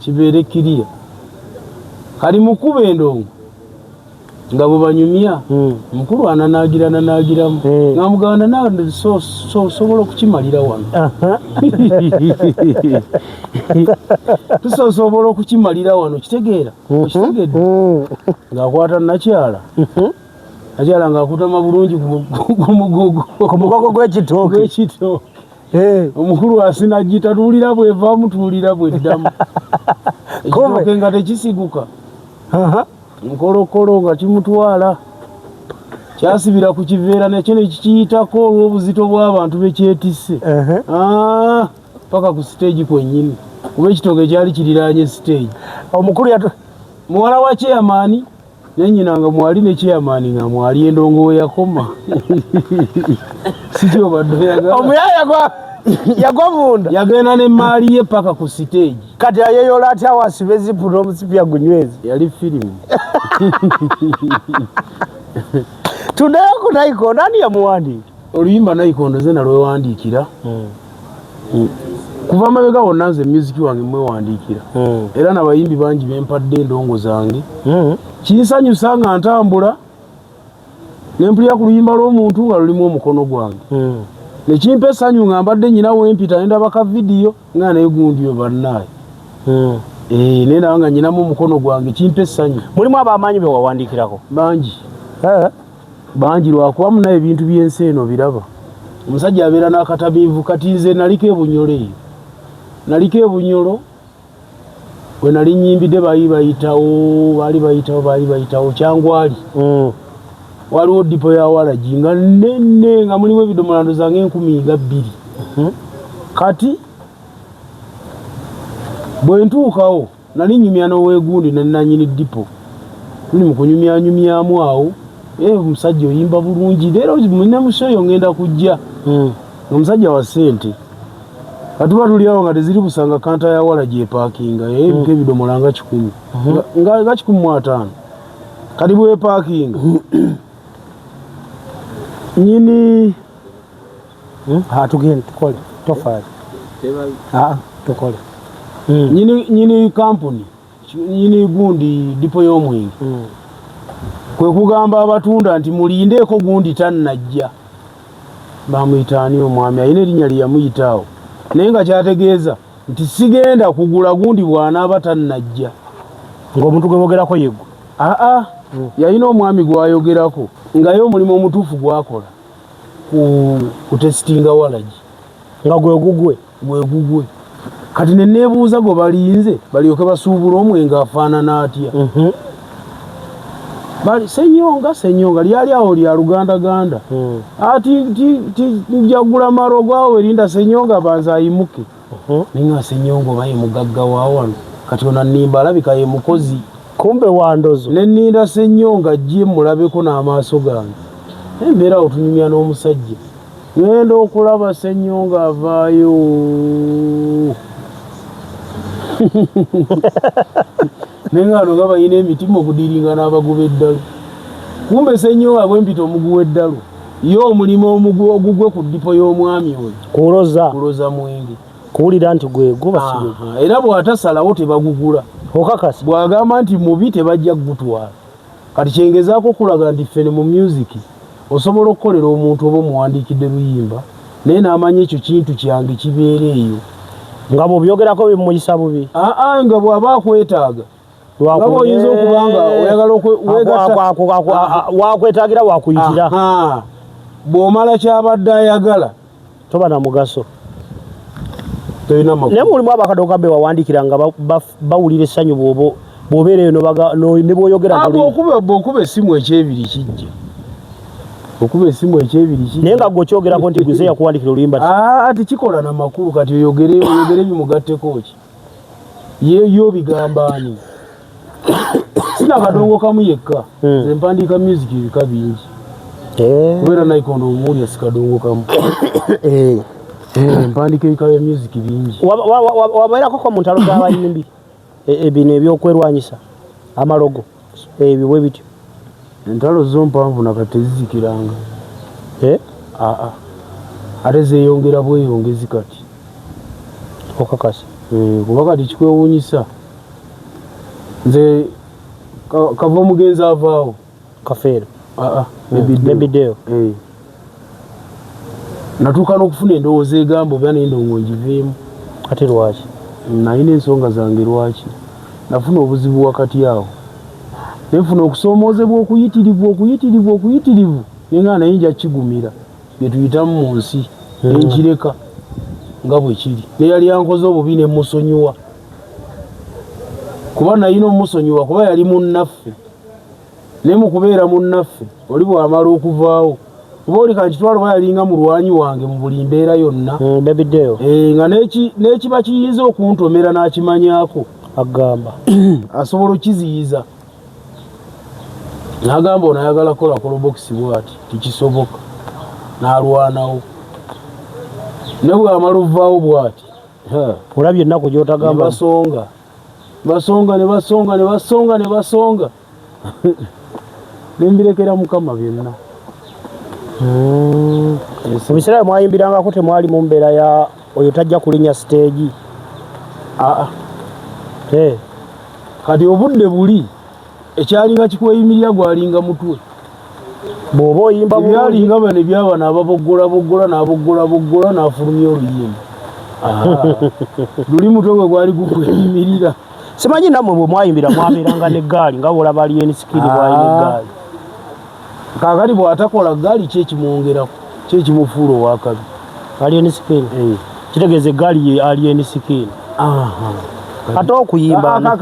kibeere kiriya kali mukuba endongo nga bwe banyumya mukulu ananaagiramu nga muganda nawe sobola okukimalira wano tusobola okukimalira wano kitegeera okitegedde ng'akwata nakyala ng'akutama bulungi ku mugogo gw'ekitooke omukulu asinagita tuwulira bwevaamu tuwulira bweddamu ekitooke nga tekisiguka nkolokolo nga kimutwala kyasibira ku kiveera nakyo nekikiyitako olw'obuzito bw'abantu bekyetisse paka ku siteegi kwennyini kuba ekitooke kyali kiriraanye siteegi omukulu muwala wa chairman nenyina nga mwali ne chairman nga mwali endongo we yakoma sikyo badde omuyaya yagwa munda yagenda n'emmaali ye paka ku siteegi kati ayeyola atya wasiba ezipu n'omusipya gunywezi yali firimu tunayo ku Nayikondo ani yamuwandiika oluyimba Nayikondo ze nalwewandiikira kuva mabega wonna nze musiki wange mwewandiikira era n'abayimbi bangi bempadde endongo zange kinsanyusa nga ntambula nempulira ku luyimba lw'omuntu nga lulimu omukono gwange nekimpa essanyu nga mbadde nyina wempita nendaba ka vidiyo nga naye gundi yo bannaaye naye nawe nga nyinamu omukono gwange kimpa essanyu mulimu ab'amaanyi be wawandiikirako bangi lwakubamu naye ebintu by'ensi eno biraba omusajja abeera n'akatamiivu kati nze naliko ebunyolo eyo we nali nyimbidde baali bayitawo Kyangwali waliwo dipo ya Waragi nga nene nga mulimu ebidomolando zange 12,000 kati bwe ntuukawo nali nyumya n'oweegundi nanyini dipo tuli mu kunyumyanyumyamu awo omusajja oyimba bulungi leero munemusoyo ngenda kujja omusajja wa ssente katuba tuli awo nga teziri busanga kanta ya Waragi epaakinga ebika ebidomola nga 1,500 kati bwepaakinga nyini tugende tukole tofaali tukole nyini kampuni nyini gundi dipo y'omwenge kwe kugamba abatunda nti mulindeeko gundi tannajja bamuyitaani omwami ayina erinnya lye yamuyitaawo naye nga kyategeeza nti sigenda kugula gundi bw'anaaba tannajja ng'omuntu gwe bogerako yeggwe yalina omwami gwayogerako ngaye omulimu omutuufu gwakola ku testinga Waragi nga gwegugwe kati neneebuuza gwe balinze balyoke basuubula omwenge afaanana atya bali senyonga lyali awo lya lugandaganda ati njagula maro gwawe erinda senyonga banza ayimuke ninga senyonga oba ye mugagga wa wano kati ona nnimba alabika ye mukozi kumbe wandozo nenninda senyonga ajje mulabeko n'amaaso gange embeera otunyumya n'omusajja ngenda okulaba senyonga avaayo nengano nga bayina emitima okudiringa n'abaguba eddalu kumbe senyonga bwempita omuguwa eddalu ye omulimu ogugwe ku dipo y'omwami oyo kuloza mwenge kuwulira nti gwegwo era bw'atasalawo tebagugula okakasi bw'agamba nti mubi tebajja kugutwala kati kyengezaako okulaga nti ffene mu music osobola okukolera omuntu oba omuwandiikidde luyimba naye n'amanya ekyo kintu kyange kibeera eyo nga bw'obyogerako bimuyisa bubi nga bw'aba akwetaaga nga bw'oyinza okuba nga oyagala wakwetaagira wakuyitira bw'omala kyabadde ayagala toba na mugaso toyina makulu naye mulimu abakadoka be wawandikira nga bawulira essanyu bw'obeera eno ne bw'oyogera bw'okuba essimu ekyebiri kijja okuba essimu ekyebiri kijja naye nga gw'okyogerako nti guze yakuwandikira oluyimba ati kikola na makulu kati oyogere bimugatteko ki yo bigamba ani sina kadongo kamu yekka nze mpandiika music ebika bingi kubeera naikondo omuwulya sikadongo kamu mpandiika ebika bya music bingi wabeerako ko mu ntalo z'abayimbi bino ebyokwerwanyisa amalogo ebyo bwe bityo entalo zo mpanvu nakati tezizikiranga ate zeeyongera bweyongezi kati okakasi kuba kati kikwewuunyisa nze kava omugenzi avaawo kafeero nebideo natuuka n'okufuna endowooza egamba oba n'endongo ngiveemu ate lwaki nalina ensonga zange lwaki nafuna obuzibu wakati awo nenfuna okusoomoozebwa okuyitirivu nenga naye nja kigumira byetuyitamu mu nsi nenkireka nga bwe kiri neyali yankoze obubi nemusonyiwa kuba nalina omusonyiwa kuba yali munnaffe naye mukubeera munnaffe oli bwamala okuvaawo kuba oli kankitwala oba yalinga mulwanyi wange mu buli mbeera yonna nga n'ekiba kiyinza okuntomera n'akimanyako agamba asobola okiziyiza n'agamba ono ayagala kola kolobokisi bwati tikisoboka n'alwanawo ne bwamala ovaawo bwati olabye ennaku gyotagamba basonga nembirekera mukama byonna mu biseera bye mwayimbirangako temwali mu mbeera ya oyo tajja kulinya siteegi kati obudde buli ekyalinga kikweyimirira gwalinga mutwe bw'oba oyimba byalinga bano ebyabano ababoggola n'afulumya oluyimba luli mutwe gwe gwali gukweyimirira simanyi nammwe bwe mwayimbira mwabeeranga n'eggaali nga bwolaba alienisikiri bwalina eggaali kaakati bw'atakola ggaali kyekimwongerako kyekimufuula owakabi alienisikiri kitegeeza eggaali ye alienisikiri ate okuyimba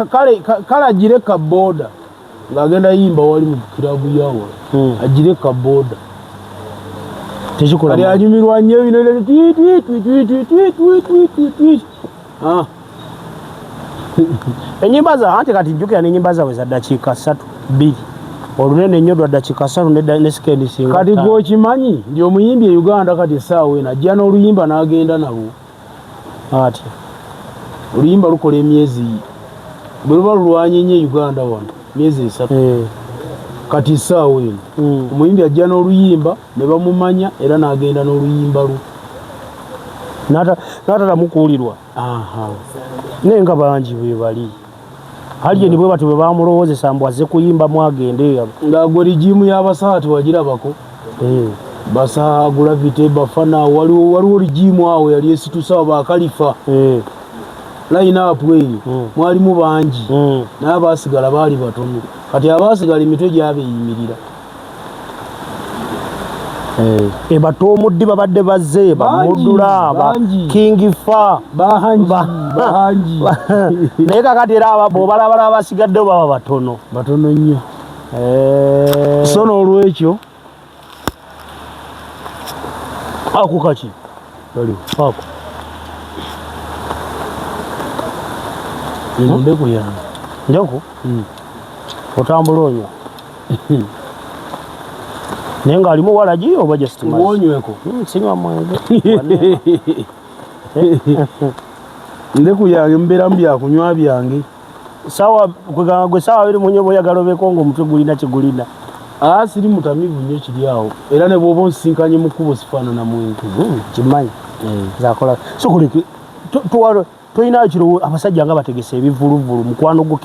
kale agire kabooda ng'agenda yimba wali mu kirabu yawo agire kabooda kali anyumirwa nnyo enyimba za anti kati njukira n'enyimba zaabwe za ddakiika 3-2 olunene nnyo lwa ddakiika 3 ne sikendi singa kati gw'okimanyi ndi omuyimbi e Uganda kati essaawa eno ajja n'oluyimba n'agenda nalwo ati oluyimba lukola emyezi bwe luba lulwanye nnyo e Uganda wano myezi 3 kati essaawa eno omuyimbi ajja n'oluyimba ne bamumanya era n'agenda n'oluyimba lwe n'atalamu kuwulirwa naye nga bangi bwe bali halyeni bwe bati bwe bamulowoozesa mbu azze kuyimba mwagende ng'agwe ligimu y'abasaati wagirabako basaa gulavite bafana waliwo ligimu awo yali esitusawo bakalifa line-up eyo mwalimu bangi naye abaasigala baali batono kati abaasigala emitwe gyabeeyimirira batomuddi babadde bazze bamuddula King Fa bahangi naye kakati era bw'obalabala abasigaddewo baba batono nnyo so n'olwekyo ako kaki ako ndeku yange ndeku otambula onywa naye ng'alimu walagi oba onyweko sinywa mwenge ndeku yange mubeeramu byakunywa byange gwe saawa biri munye boyagala obeeko ng'omutwe gulina kyegulina siri mutamivu nnyo kiri awo era ne bw'oba onsisinkanye mu kkubo sifaanana mwenge kimanyi zakola sokuleke toyinayo kirowo abasajja nga bategese ebivuluvulu mukwano gwo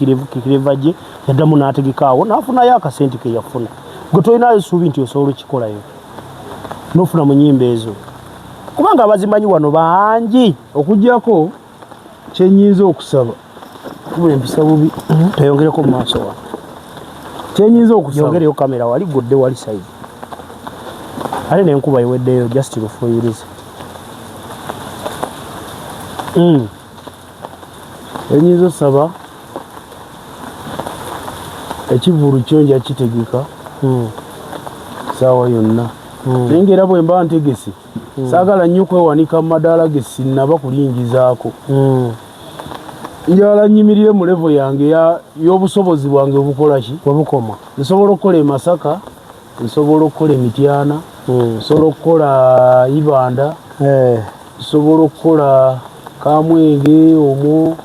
kireva gye yaddamu n'ategekaawo n'afunayo akasente ke yafuna gwe toyinayo suubi nti osobola okikolayo n'ofuna mu nnyimba ezo kubanga abazimanyi wano bangi okuggyako kyenyinza okusaba kubula empisa bubi teyongereko mu maaso wa kyenyinza okusaba yongereyo kamera wali godde wali saidi ate n'enkuba eweddeyo just lufuyirize Enyinza saba ekivulu kyo nja kitegeka saawa yonna naye ng'era bwe mba ntegese saagala nnyo kwewanika mu madaala ge sinnaba kulingizaako njala nnyimirire mu levo yange y'obusobozi bwange obukola ki webukoma nsobola okukola e Masaka nsobola okukola e Mityana nsobola okukola Ibanda nsobola okukola Kamwenge omwo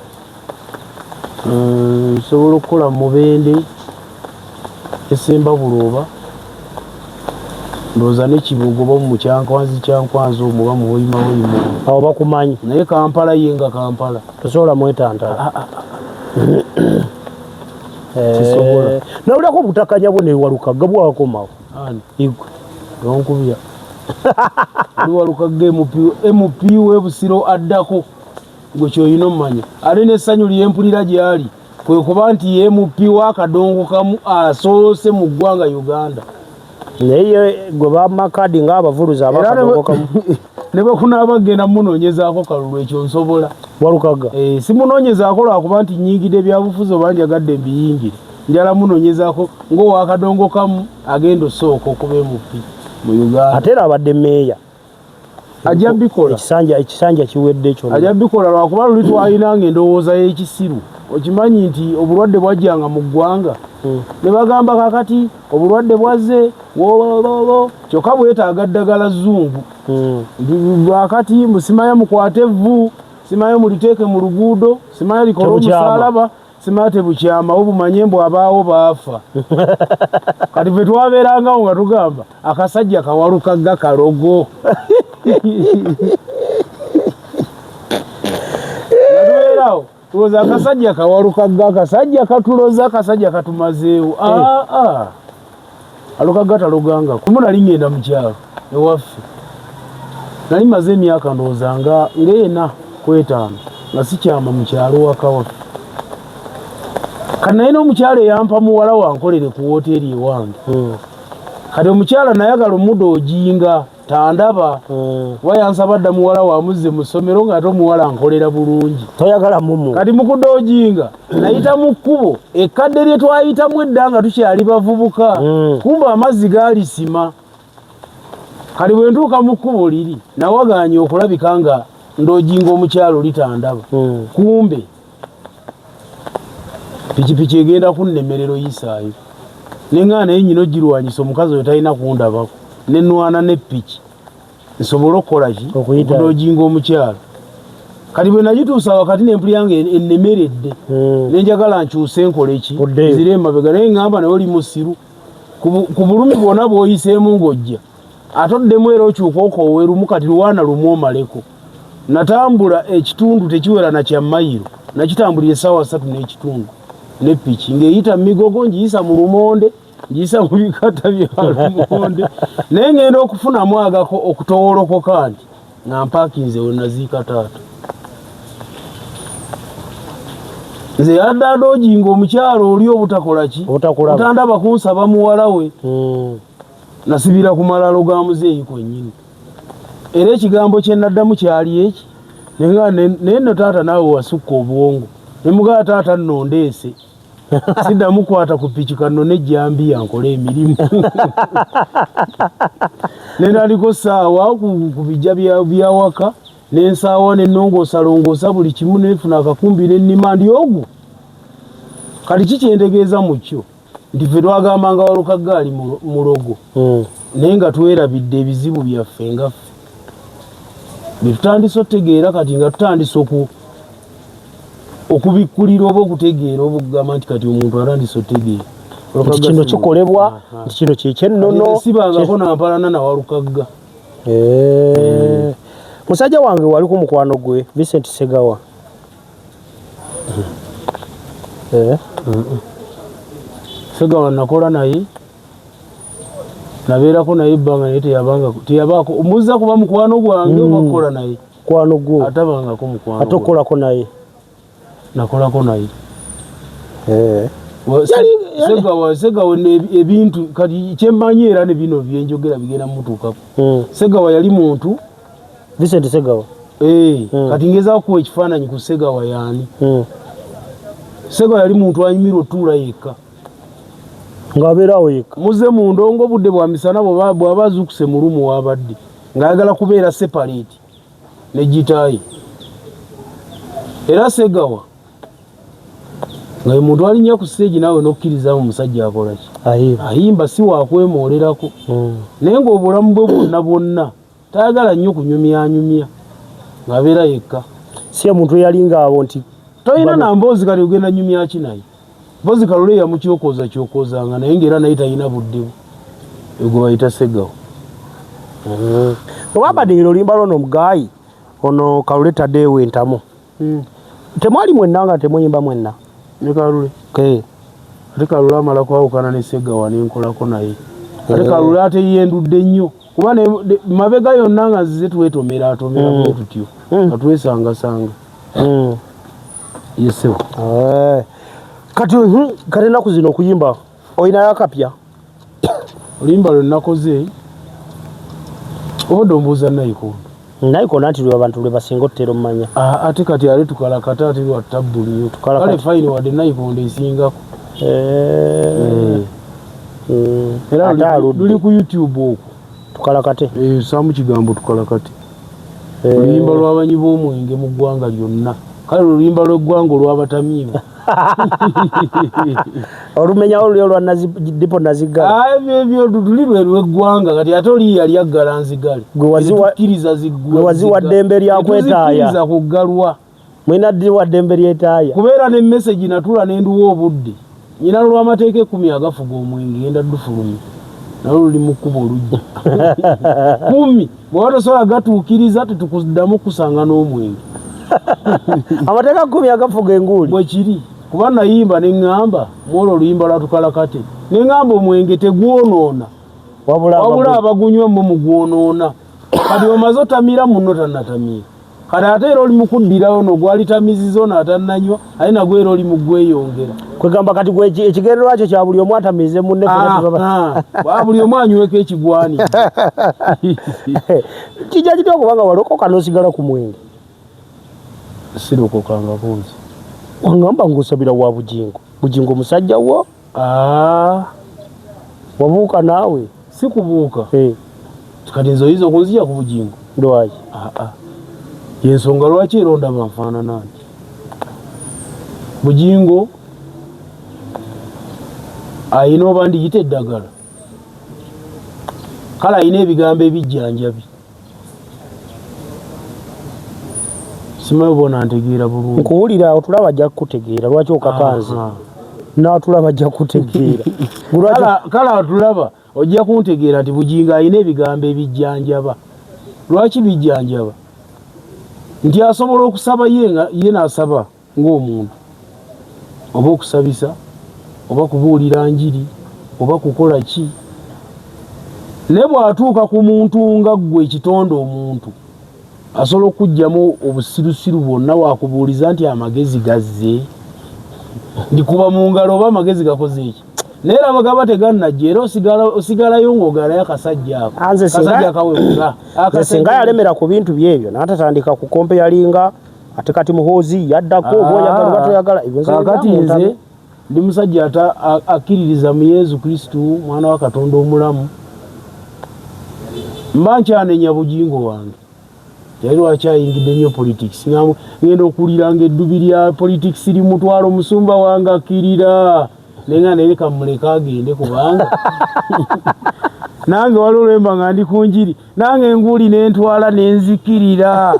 nsobola okukola Mubende esemba Bulooba ndowooza n'Ekibugo oba mu Kyankwanzi omwo oba mu Hoima awo bakumanyi naye Kampala ye nga Kampala tosobola mwetantala kisobola nawulyako obutakanya bwo newalukagga bwawakomawo igwe onkubya liwalukagga MP w'Ebusiro addako gwe kyoyina omumanya ate n'essanyu lyempulira gyali kwe kuba nti ye MP w'akadongo kamu asoose mu ggwanga Uganda naye gwe bamakadi ng'abavuruza abakadongo kamu ne bwe kunaaba genda munoonyezaako kalulu ekyo nsobola walukagga simunoonyezaako lwakuba nti nnyingidde ebyabufuzi oba njagadde mbiyingire njala munoonyezaako ng'owakadongo kamu agenda osooka okuba MP mu Uganda ate era abadde meeya ajja bikola ekisanja kiwedde kyonna ajja bikola lwakuba luli twalinanga endowooza y'ekisiru okimanyi nti obulwadde bwajjanga mu ggwanga ne bagamba kakati obulwadde bwazze wolololo kyokka bwetaaga ddagala zzungu lwakati musimayo mukwate evvu simayo muliteeke mu luguudo simayo likole omusaalaba simayo tebukyamawo bumanye mbw abaawo baafa kati fe twabeerangawo nga tugamba akasajja kawalukagga kalogo natubeerawo tuloza akasajja kawalukagga akasajja katuloza akasajja katumazeewo alukagga taloganga kumu nali ngenda mu kyalo ewaffe nali maze emyaka ndowooza nga 45 nga sikyama mu kyalo waka waffe kati naye n'omukyalo eyampa muwala wankolere ku woteeri ewange kati omukyala nayagala omudojinga tandaba wayansaba dda muwala wamuzze mu ssomero ng'ate omuwala ankolera bulungi toyagala mumu kati mukudojinga nayita mu kkubo ekkadde lye twayitamu edda nga tukyali bavubuka kumba amazzi gaali sima kati bwe ntuuka mu kkubo liri nawaganye okulabika nga ndojinga omukyalo litandaba kumbe pikipiki egenda kunnemerero yisaayo nenga naye nyina ogirwanyisa omukazi oyo talina kundabako nenwana neppiki nsobole okukola ki okudojinga omukyalo kati bwe nagituusa wakati nempulira nga ennemeredde nenjagala nkyuse enkole ki zire emabega naye ŋŋamba naye oli musiru ku bulumi bwonna bw'oyiseemu ng'ojja ate oddemu era okyuka okoowerumu kati lwana lumu omaleko natambula ekitundu tekiwera na kya mayiro nakitambulira essaawa 3 n'ekitundu neppiki ng'eyita mu migogo ngiyisa mu lumonde ngiyisa mu bikata bya lumonde naye ngenda okufunamu agako okutowolokoka nti nga mpaakinze we naziika taata nze yaddaadde ojinga omukyalo oli obutakola ki otandaba kunsaba muwala we nasibira ku malalo ga muzeeyi kwennyini era ekigambo kye naddamu kyali eki naye no taata naawe wasukka obwongo nemugaa taata nno ndeese siddamu kwata ku piki kano nejjambiya nkole emirimu nenaliko saawa ku bijja byawaka nensaawa nenongoosalongoosa buli kimu nefuna akakumbi nennima ndi ogwo kati kikyentegeeza mu kyo nti ffe twagambanga walukagga ali mulogo naye nga twerabidde ebizibu byaffe nga ffe betutandise otegeera kati nga tutandise okubikkulira oba okutegeera oba okugamba nti kati omuntu atandise otegeera nti kino kikolebwa nti kino kyekyennono sibangako nampalana nawalukagga musajja wange wali ku mukwano gwe Vincent Segawa Segawa nakola naye nabeerako naye ebbanga naye teyabaako omuzza kuba mukwano gwange oba kukola naye mukwano gwo atabangako mukwano ate okolako naye nakolako naye Segawa ebintu kati kyemmanyi era ne bino byenjogera bigenda mutuukako Segawa yali muntu Vincent Segawa kati ngeza kuwa ekifaananyi ku Ssegawa yaani. Ssegawa yali muntu anyumirwa otuula yekka. Ng'abeerawo yekka. Muze mu ndongo budde bwa misana bw'aba azuukuse mu lumu w'abadde ng'ayagala kubeera separate ne gitaayi. Era Ssegawa nga muntu alinnya ku stage naawe n'okkirizamu omusajja akola ki? Ayimba si wakwemoolerako. Naye ng'obulamu bwe bwonna tayagala nnyo kunyumyanyumya ng'abeera yekka. Si omuntu yalinga abo nti toyina na mboozi kati ogenda nyumya ki naye? Mboozi Kalule yamukyokoozanga naye ng'era naye talina budde bwe. Egwe bayita Ssegawa. Wabadde olimba lwono Mugayi ono Kalule Taddeewo entamu. Temwali mwenna nga temuyimba mwenna? Ne Kalule. Ate Kalule amala kwawukana ne Ssegawa n'enkolako naye. Ate Kalule ate yendudde nnyo. Kuba mabega yonna nga nzize twetomera bwe tutyo. Nga twesangasanga. Yesewo. Kati ennaku zino okuyimba olinayo akapya? Oluyimba lwe nakoze obadde ombuuza Nayikondo. Nayikondo anti lwe abantu lwe basinga otera omumanya. Ate kati ali tukalakata ate lwa ttabu liyo. Kale fayini wadde Nayikondo esingako. Era luli ku YouTube okwo. Tukalakate. Saamu kigambo tukalakate. Oluyimba lw'abanyi b'omwenge mu ggwanga lyonna. Kale oluyimba lw'eggwanga olw'abatamiivu. Olumenya olulyo lwa Dipo Nazigala. Ebyo luli lwe lw'eggwanga kati ate oli yali aggala nzigale. Tukkiriza ziggwe. Gwe waziwa ddembe lya kwetaaya. Tukkiriza kuggalwa. Mwina ddiwa ddembe ly'etaaya. Kubeera ne message natula ne nduwa obudde. Nyina lw'amateeka 10 agafuga omwenge ngenda ddufulumye. Nalo luli mu kkubo olujja. 10 bw'oba tosobola gatuukiriza tetukuddamu kusanga n'omwenge. Amateeka 10 agafuga enguuli. Bwe kiri. Kuba nayimba ne ŋŋamba mwolwo oluyimba lwatukalakate. Ne ŋŋamba omwenge tegwonoona. Wabula abagunywa mu gwonoona. Kati omaze otamira munno tannatamiira. Kati ate era oli mu kuddirawo no gwali tamizizo n'atannanywa ate nagwo era oli mu gweyongera. Kwegamba kati gwe ekigendererwa kyo kya buli omu atamize munne. Buli omu anyweko ekigwani. Kijja kitya okubanga walokoka n'osigala ku mwenge? Sirokokanga buuzi. Wangamba ng'osabira wa Bugingo. Bugingo musajja wo? Wabuuka naawe? Si kubuuka. Kati nze oyinza okunzija ku Bugingo? Lwaki? Yensonga lwaki era ondaba nfaanana nti Bugingo ayina oba ndiyita eddagala. Kale ayina ebigambo ebijjanjabi. Simanyi bona ntegeera bulungi. Nkuwulira otulaba ajja kukutegeera lwaki okakanze. N'atulaba ajja kukutegeera. Kale atulaba ojja kuntegeera nti Bugingo ayina ebigambo ebijjanjaba. Lwaki bijjanjaba? Nti asobola okusaba ye n'asaba ng'omuntu. Oba okusabisa, oba kubuulira njiri, oba kukola ki. Ne bw'atuuka ku muntu nga ggwe ekitonde omuntu. Asobola okugyamu obusirusiru bwonna wakubuuliza nti amagezi gazze. Ndikuba mu ngalo oba amagezi gakoze eki. Naye laba gaba tegannajja era osigalayo ng'ogalayo akasajja ako. Akasajja akawewuga. Singa yalemera ku bintu byebyo n'atatandika ku kompe yalinga ate kati muhoozi yaddako oba oyagala oba toyagala. Kaakati nze ndi musajja akkiririza mu Yesu Kristo mwana wa Katonda omulamu. Mba nkyanenya Bugingo wange. Yali wakyayingidde nnyo politics. Ngenda okuwuliranga eddubi lya politics limutwala omusumba wange akkirira. Nenga nereka muleka agende kubanga nange waliwo lwemba nga ndi ku njiri nange enguuli n'entwala n'enzikirira.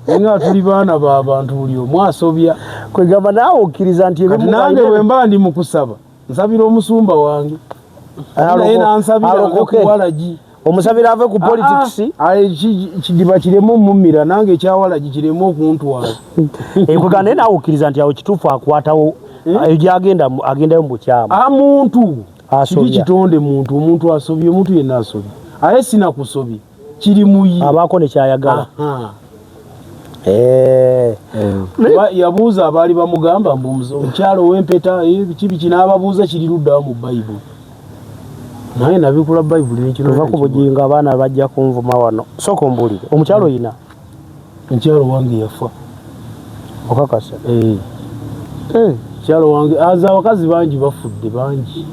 Nenga tuli baana b'abantu buli omu asobya. Kwegamba naawe okkiriza nti nange bwe mba ndi mu kusaba nsabira omusumba wange naye nansabira okuwalagi. Omusabira ave ku politics? Kidiba kiremu omumira nange ekyawalagi kiremu okuntwala. Kwegamba naye naawe okkiriza nti awo kituufu akwatawo agendayo mu bukyamu. Muntu kiri kitonde omuntu asobye omuntu yenna asobye. Aye sinakusobye kiri muyi abaako ne kyayagala. Yabuuza abaali bamugamba mbu omukyalo w'empeta biki n'ababuuza kiri luddawa mu Bayibuli. Naye nabikula Bayibuli n'ekino tuva ku Bugingo abaana bajja kunvuma wano. Sooka ombuulire omukyalo oyina? mukyalo wange yafa okakasa mukyalo wange aza abakazi bangi bafudde bangi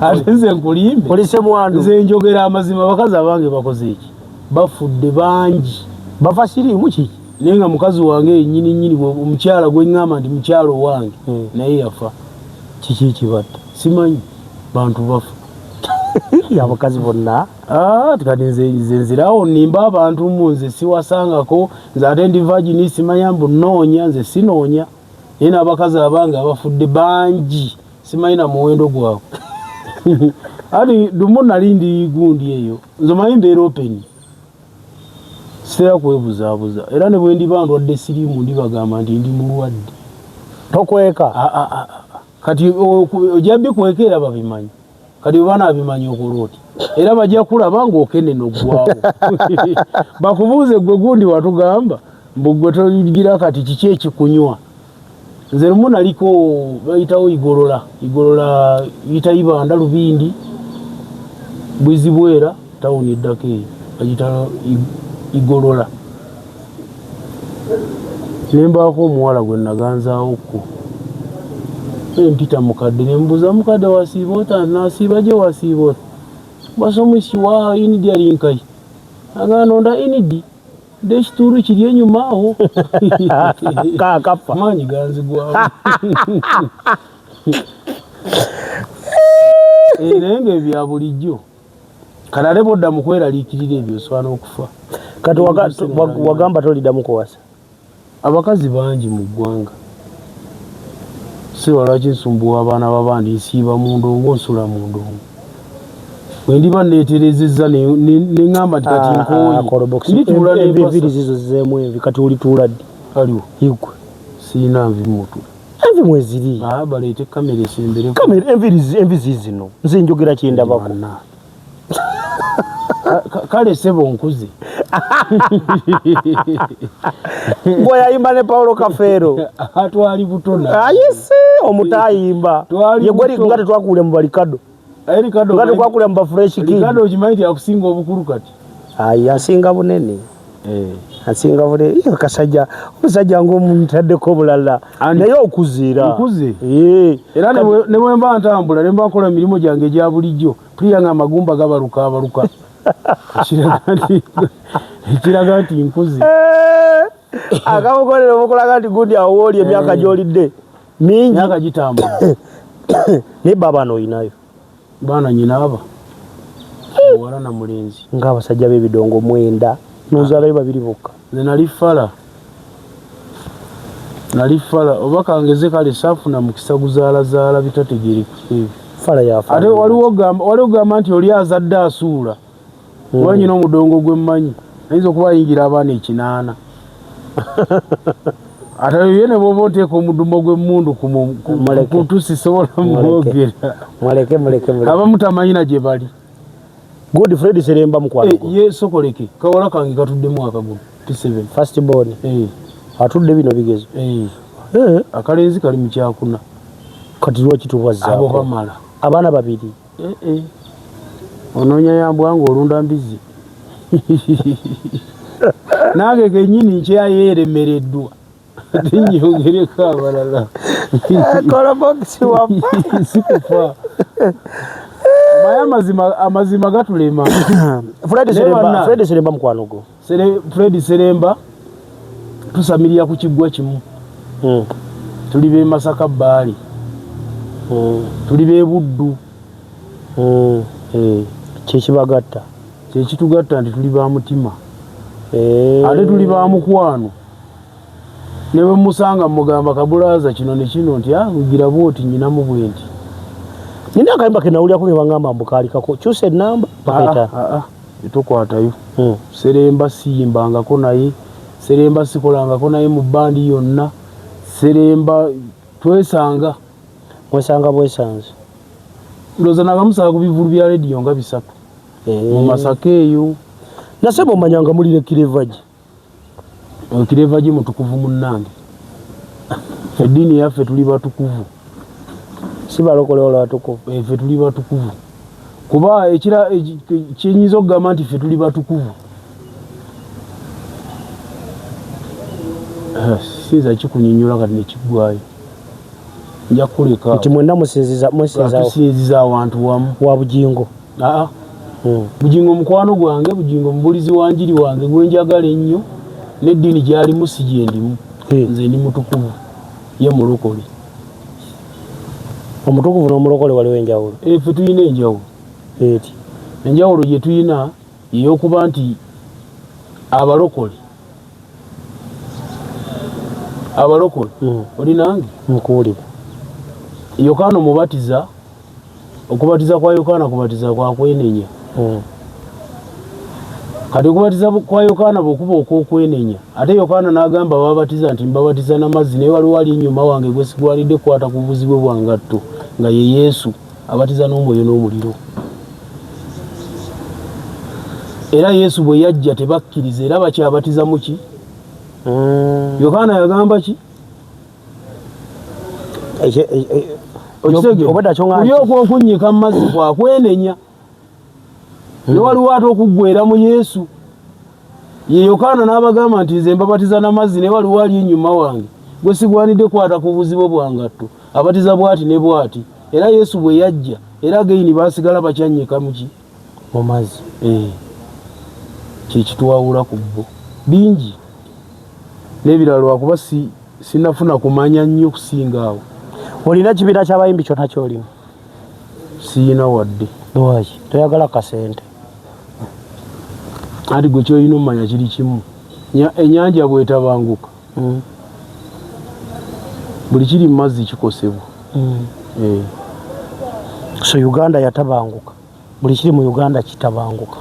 ate nze nkulimbe polise mwandu nze njogera amazima abakazi abange bakoze eki bafudde bangi bafa siriimu kiki naye nga mukazi wange yennyini omukyala gwe ŋŋamba nti mukyalo wange naye yafa kiki kibatta simanyi bantu bafa abakazi bonna kati nze nzirawo nimba abantu mu nze siwasangako nze ate ndi vagini simanya mbu nnoonya nze sinoonya naye n'abakazi abange abafudde bangi simanyi na muwendo gwabwe ati lumu nali ndi gundi eyo nze omanyi mbeera openi sitera kwebuzaabuza era ne bwe ndiba ndwadde siriimu ndibagamba nti ndi mulwadde tokweka kati ojja bikweka era babimanyi kati bwe banaabimanyi okola oti era bajja kulaba ng'okenene oggwawo bakubuuze gwe gundi watugamba mbu gwe togira kati kiki ekikunywa nze lumu naliko bayitawo igolola yita ibanda lubindi bwizibwera tawuni eddako eyo bagita igolola nembaako omuwala gwe naganzaawokko mpita mukadde nembuuza mukadde wasiiba ota nasiiba gye wasiiba ota basomusi wa inidi alinkai aganonda inidi dekituru kiri enyuma awo kakapa maanyi ganzigwawo naye nga ebya bulijjo kalale bodda mu kweraliikirira ebyo osobola okufa kati wagamba toliddamu kuwasa abakazi bangi mu ggwanga si lwaki nsumbuwa abaana babandi nsiiba mu ndongo nsula mu ndongo bwe ndiba neeterezezza neŋŋamba nti kati nkooyi enviri zizo zizeemu envi kati olituula ddi aliwo igwe siina nvi mutu envi mweziri baleete kamera esembere envi zizino nze njogera kyendabako kale sebo nkuze bweyayimba ne Paulo Kafeero twali butona ayise omutayimba yegweri nga tetwakuule mu balikado nga tetwakuule mu bafresh kid okimanyi nti akusinga obukulu kati ayi asinga bunene asinga bunene kasajja omusajja ng'omuntu taddeko obulala naye okuziira era ne bwe mba ntambula ne mba nkola emirimu gyange egya bulijjo tuliya nga amagumba gabaluka ekiraga nti nkuzi akamukolera omukolaga nti gundi awo wooli emyaka gy'olidde mingi myaka gitambula naye babaana oyinayo baana nyina aba muwala na mulenzi ng'abasajja b'ebidongo 9 nozaalayo 2 bokka nze nali fala oba kangeze kale saafuna mukisa guzaalazaala bitategeerekuse fala yafa ate waliwo gamba nti oli azadde asuula kuba nyina omudongo gwe mmanyi ayinza okuba ayingira abaana 8 ate ye ne bwoba oteeka omudumo gw'emmundu kutusisobola mwogera muleke abamu tamanyina gye bali good Fred Seremba mukwano ye sokoleke kawala kange katuddemu akagumu P7 first born atudde bino bigezo akalenzi kali mu kyakuna kati lwaki tubazzaako abo bamala abaana 2 onoonya yambwanga olunda mbizi nange kenyini nkyayeeremereddwa tinyongereko abalala kolobokisi wafa sikufa maye amazima gatulema Fred Seremba mukwano gwo Fred Seremba tusamirira ku kiggwa kimu tuli be Masaka Bbaali tuli be Buddu kyekibagatta kyekitugatta nti tuli ba mutima ate tuli ba mukwano ne bwe musanga mugamba kabulaaza kino ne kino nti ugira bwoti nyinamu bwenti nina akayimba kenawulyako ke bangamba mbukaalikako kyusa ennamba pakaita etokwatayo Seremba siyimbangako naye Seremba sikolangako naye mu bbandi yonna Seremba twesanga bwesanze ndowooza nagamusala ku bivulu bya rediyo nga 3 mu Masaka eyo naseba omanyanga mulire kirevagi kirevagi mutukuvu munnange eddiini yaffe tuli batukuvu si balokole wala batukuvu ffe tuli batukuvu kuba kyenyinza okugamba nti ffe tuli batukuvu sinza kikunyonyola kati nekigwayo nja kuleka nti mwenda musinziza awantu wamu wa bugingo bugingo mukwano gwange bugingo mubulizi wanjiri wange gwenjagala ennyo n'eddiini gyalimu si gyendimu nze ndi mutukuvu ye mulokole omutukuvu n'omulokole waliwo enjawulo ffe tulina enjawulo eti enjawulo gye tulina yeyokuba nti abalokole oli nange nkuwulira Yokaana omubatiza okubatiza kwa Yokaana kubatiza kwa kwenenya kati okubatiza kwa Yokaana bw'okuba okw'okwenenya ate Yokaana n'agamba babatiza nti mbabatiza n'amazzi naye waliwo ali ennyuma wange gwe sigwalidde kukwata ku buzibwe bwangatto nga ye Yesu abatiza n'omwoyo n'omuliro era Yesu bwe yajja tebakkiriza era bakyabatiza mu ki Yokaana yagamba ki okwokunnyika mu mazzi kwakwenenya ne waliwo ate okuggwera mu Yesu ye Yokaana n'abagamba nti nze mbabatiza n'amazzi ne waliwo ali ennyuma wange gwe sigwanidde kwata ku buzibu bwangatto abatiza bw'ati ne bw'ati era Yesu bwe yajja era geyini baasigala bakyannyika mu ki mu mazzi kyekitwawula ku bo bingi n'ebirala lwakuba sinafuna kumanya nnyo kusinga awo olina kibiina ky'abayimbi kyonna kyolimu siina wadde lwaki toyagala kasente anti gwe kyolina omumanya kiri kimu ennyanja bwetabanguka buli kiri mu mazzi kikosebwa so Uganda yatabanguka buli kiri mu Uganda kitabanguka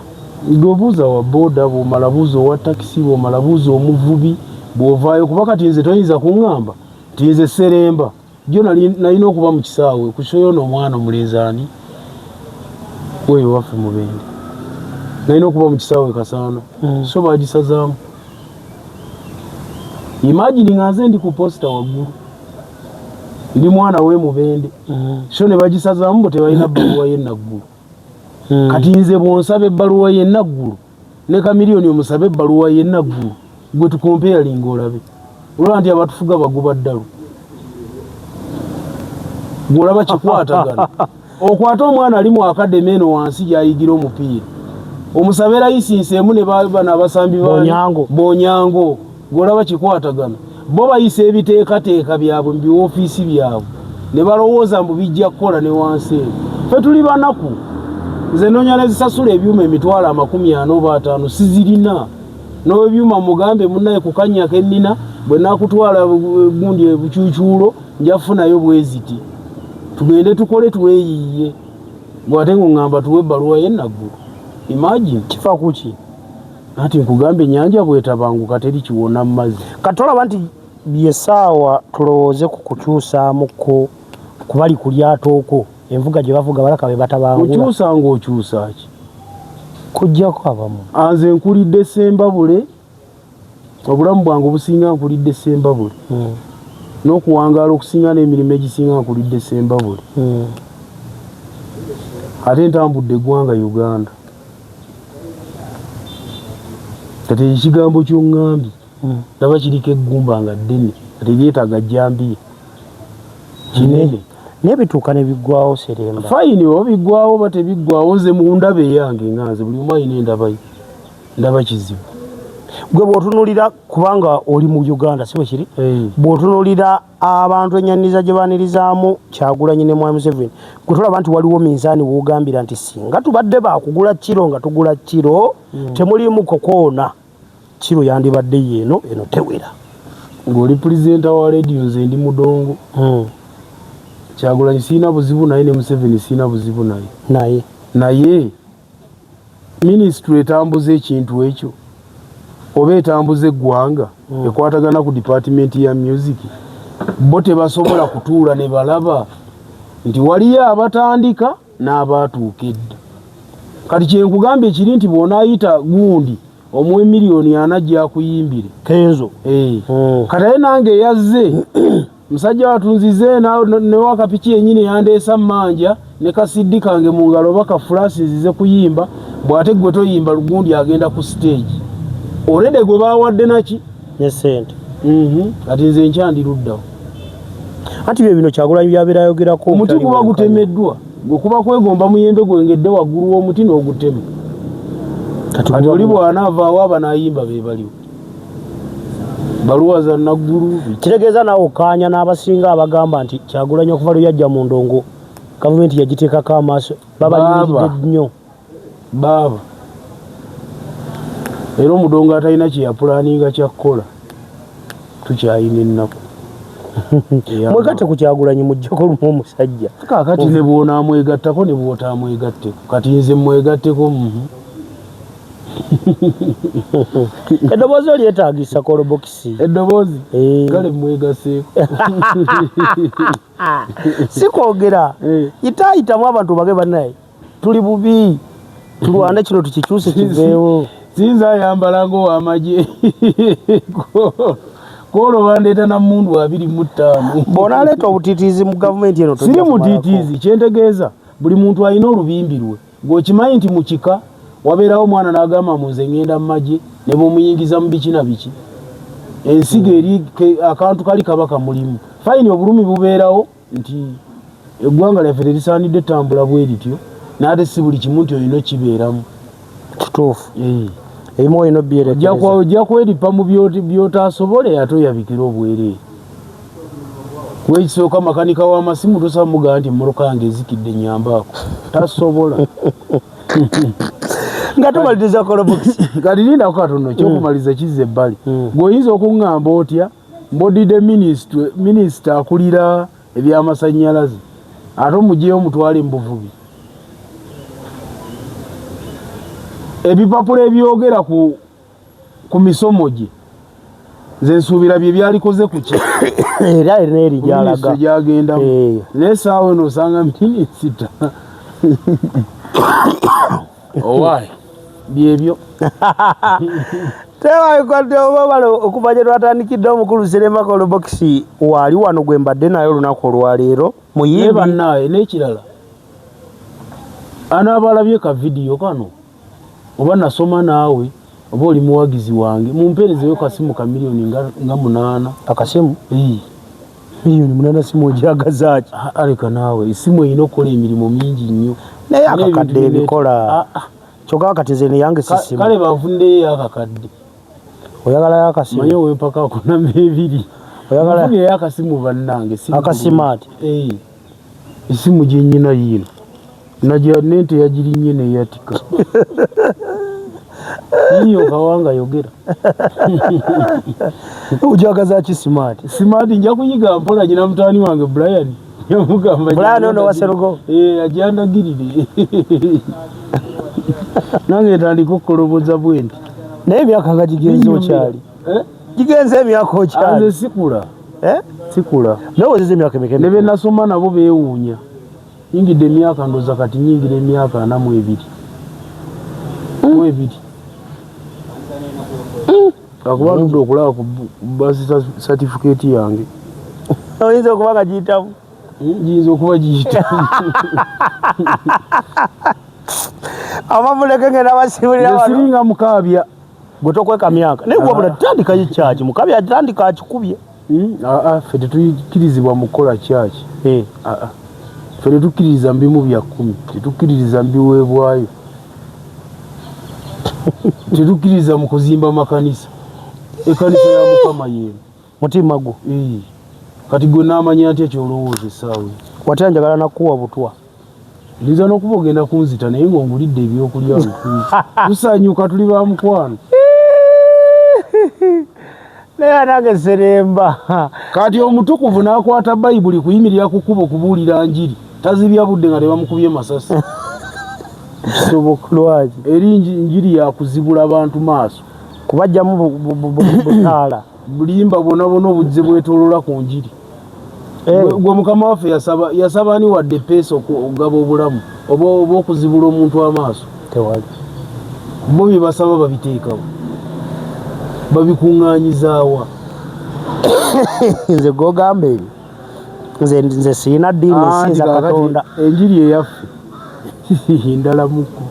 ng'obuuza wa booda bw'omala buuza owa takisi bw'omala buuza omuvubi bw'ovaayo kuba kati nze toyinza kuŋŋamba nti nze Seremba jo nalina okuba mu kisaawe kusoyona omwana omulenzaani weyo waffe Mubende nalina okuba mu kisaawe Kasaana so baagisazaamu imagine nga nze ndi ku posita waggulu ndi mwana we Mubende so ne bagisazaamu bo tebalina bbaluwa y'ennaggulu kati nze bw'onsaba ebbaluwa y'ennaggulu ne Kamiliyoni omusaba ebbaluwa y'ennaggulu gwe tukompeyalinga olabe olwa nti abatufuga bagoba ddalu gwolaba kikwatagana okwata omwana ali mu akademi eno wansi gy'ayigira omupiira omusabe layisinsi emu ne bana abasambi Bonyango gwolaba kikwatagana bo bayisa ebiteekateeka byabwe mu biwoofiisi byabwe ne balowooza mbu bijja kukola ne wansi eno ffe tuli banaku nze noonya ne zisasula ebyuma emitwalo 40 sizirina n'ebyuma mugambe munnaye kukanyako ennina bwe naakutwala gundi ebucuucuulo njafunayo bweziti tugende tukole tweyiiye bw'ate ng'oŋŋamba tuwe ebbaluwa y'ennaggulu imagine kifa kuki ati nkugamba ennyanja bwetabanguka teri kiwona mu mazzi kati olaba nti byesaawa tulowooze ku kukyusaamu ku bali ku lyato okwo envuga gye bavuga balaka be batabangula okyusa ng'okyusa ki kujjako abamu anze nkulidde Sembabule obulamu bwange obusinga nkulidde Sembabule n'okuwangaala okusinga n'emirimu egisinga nkulidde Sembabule ate ntambudde eggwanga Uganda kati ekigambo ky'oŋŋambi ndaba kiriko eggumba nga ddene kati lyetaaga jjambiya kinene naye bituuka ne biggwawo Seremba fayini oba biggwawo oba tebiggwawo nze mu ndaba eyange nga nze buli omu alina endaba ye ndaba kizibu gwe bw'otunuulira kubanga oli mu Uganda si bwe kiri bw'otunuulira abantu ennyaniza gye baanirizaamu Kyagulanyi ne Mwami Museveni gwe tulaba nti waliwo minzaani woogambira nti singa tubadde baakugula kiro nga tugula kiro temulimu kokoona kiro yandibadde yeeno eno tewera ng'oli pulezidenta wa rediyo nze ndi Mudongo Kyagulanyi siina buzibu naye ne Museveni siina buzibu naye minisitule etambuza ekintu ekyo oba etambuza eggwanga ekwatagana ku dipatimenti ya music bo tebasobola kutuula ne balaba nti waliyo abatandika n'abaatuuka edda kati kyenkugambye ekiri nti bw'onaayita gundi omuwe miliyoni 4 gy'akuyimbire kenzo kati aye nange eyazze musajja watunzize ne wakapiki yennyini yandeesa mmanja ne kasiddi kange mu ngalo oba kafulasi nzize kuyimba bw'ate gwe toyimba lugundi agenda ku stage olede gwe baawadde naki Kati nze nkyandiruddawo. Anti bino Kyagulanyi byabeera ayogerako omuti guba gutemeddwa gwe kuba kwegomba muyembe gwengedde waggulu w'omuti n'ogutema. Kati oli bw'anaavaawo aba n'ayimba be baliwo baluwa za naggulu. Kitegeeza naawe okaanya n'abasinga abagamba nti Kyagulanyi okuva lwe yajja mu ndongo gavumenti yagiteekako amaaso babayimiridde nnyo baaba. Era omudongo atalina kye yapulaaninga kyakkola tukyayina ennaku. Mwegatte ku Kyagulanyi mujjako lumu omusajja. Kaakati ne bw'onaamwegattako ne bw'otaamwegatteko kati nze mwegatteko. Eddoboozi olyetaagisa kolobokisi. Eddoboozi kale mwegaseeko. Si kwogera yitaayitamu abantu bage bannaye tuli bubi tulwane kino tukikyuse kiveewo. Sinza ayambala ng'ow'amagye kolo bandeeta na mmundu 25. Bw'onaaleeta obutiitiizi mu gavumenti eno siri mutiitiizi kyentegeeza buli muntu alina olubimbi lwe ng'okimanyi nti mu kika wabeerawo omwana n'agamba mu nze ngenda mu magye ne bw'omuyingiza mu biki na biki ensigo eri akantu kali kaba kamulimu fayini obulumi bubeerawo nti eggwanga lyaffe terisaanidde ettambula bwe lityo n'ate si buli kimu nti olina okibeeramu. Kituufu ebimu olina obyerekereza ojja kweripa mu by'otaasobole ate oyabikira obwereere. Kuba ekisooka makanika w'amasimu tosaba mugamba nti emmoroka yange ezikidde nyambaako tasobola. nga tumaliriza kolobokisi. Kati lindako katono ekyokumaliza kizza ebbali. Ng'oyinza okuŋŋamba otya mbodidde minisita akulira ebyamasannyalaze ate omugyeyo omutwale mu buvubi. Ebipapula ebyogera ku misomo gye nze nsuubira bye byalikoze ku ki era eri gyalaga gyagendamu naye saawa eno osanga minisita owaayi byebyo. Tewayikodde obabala okuva gye twatandikidde omukulu Serema kolobokisi waali wano gwe mbadde naye olunaku olwaleero muyimbi bannaaye n'ekirala anaabalabye ka vidiyo kano oba nasoma naawe oba oli muwagizi wange mumpeerezeyo kasimu ka miliyoni nga 8. Akasimu miliyoni 8 simu ojagazaaki? Aleka naawe esimu erina okukola emirimu mingi nnyo naye akakadde ebikola kyokka kati nze neyange sisimu. Kale banfundeyo akakadde. Oyagalayo akasimu? Manyi owempaka ako namba 2 oyagalayo akasimu bannange akasimaati esimu gye nnyina yiino nente yagirinnye neyatika iyo kawanga yogera. Ujagaza ki simaati? Simaati nja kuyiga mpola nyina mutaani wange Brian yamugamba Brian ono waserugo ajandagirire nange tandika okukoloboza bwenti naye emyaka nga gigenze okyali gigenze emyaka okyali? Nze sikula sikula nawezeza emyaka emeka ne be nasoma nabo beewuunya nyingidde emyaka ndoza kati nyingira emyaka 42 akuba tudde okulaba ku basi certificate yange oyinza okuba nga giyitamu giyinza okuba giyitamu abamuleke ngenda basibulira wano siringa mukaabya gwe tokweka myaka naye gwabula tutandika kyaki mukaabya atandika akikubye ffe tetukkirizibwa mu kukola kyaki ffe tetukkiririza mbimu bya 10 tetukkiririza mbiweebwayo tetukkiririza mu kuzimba makanisa ekanisa ya Mukama yeeno mutima gwo kati gwe naamanya nti ekyolowooza essaawa watya njagala nakuwa butwa liza n'okuba ogenda kunzita naye ng'ongulidde ebyokulya tusanyuka tuli ba mukwano naye nange Seremba kati omutukuvu n'akwata bayibuli kuyimirira ku kkubo kubuulira njiri tazibya budde nga tebamukubye masasi kisoboka lwaki eri njiri yakuzibula abantu maaso kubajjamu butaala bulimba bwonabona obujje bwetolola ku njiri gwe mukama waffe yasaba ani wadde peesa okugaba obulamu oba okuzibula omuntu amaaso tewali bo bye basaba babiteekawo babikuŋŋaanyizaawa nze gogamba ebyo nze siina ddiini sinza Katonda enjiri eyaffe ndala muko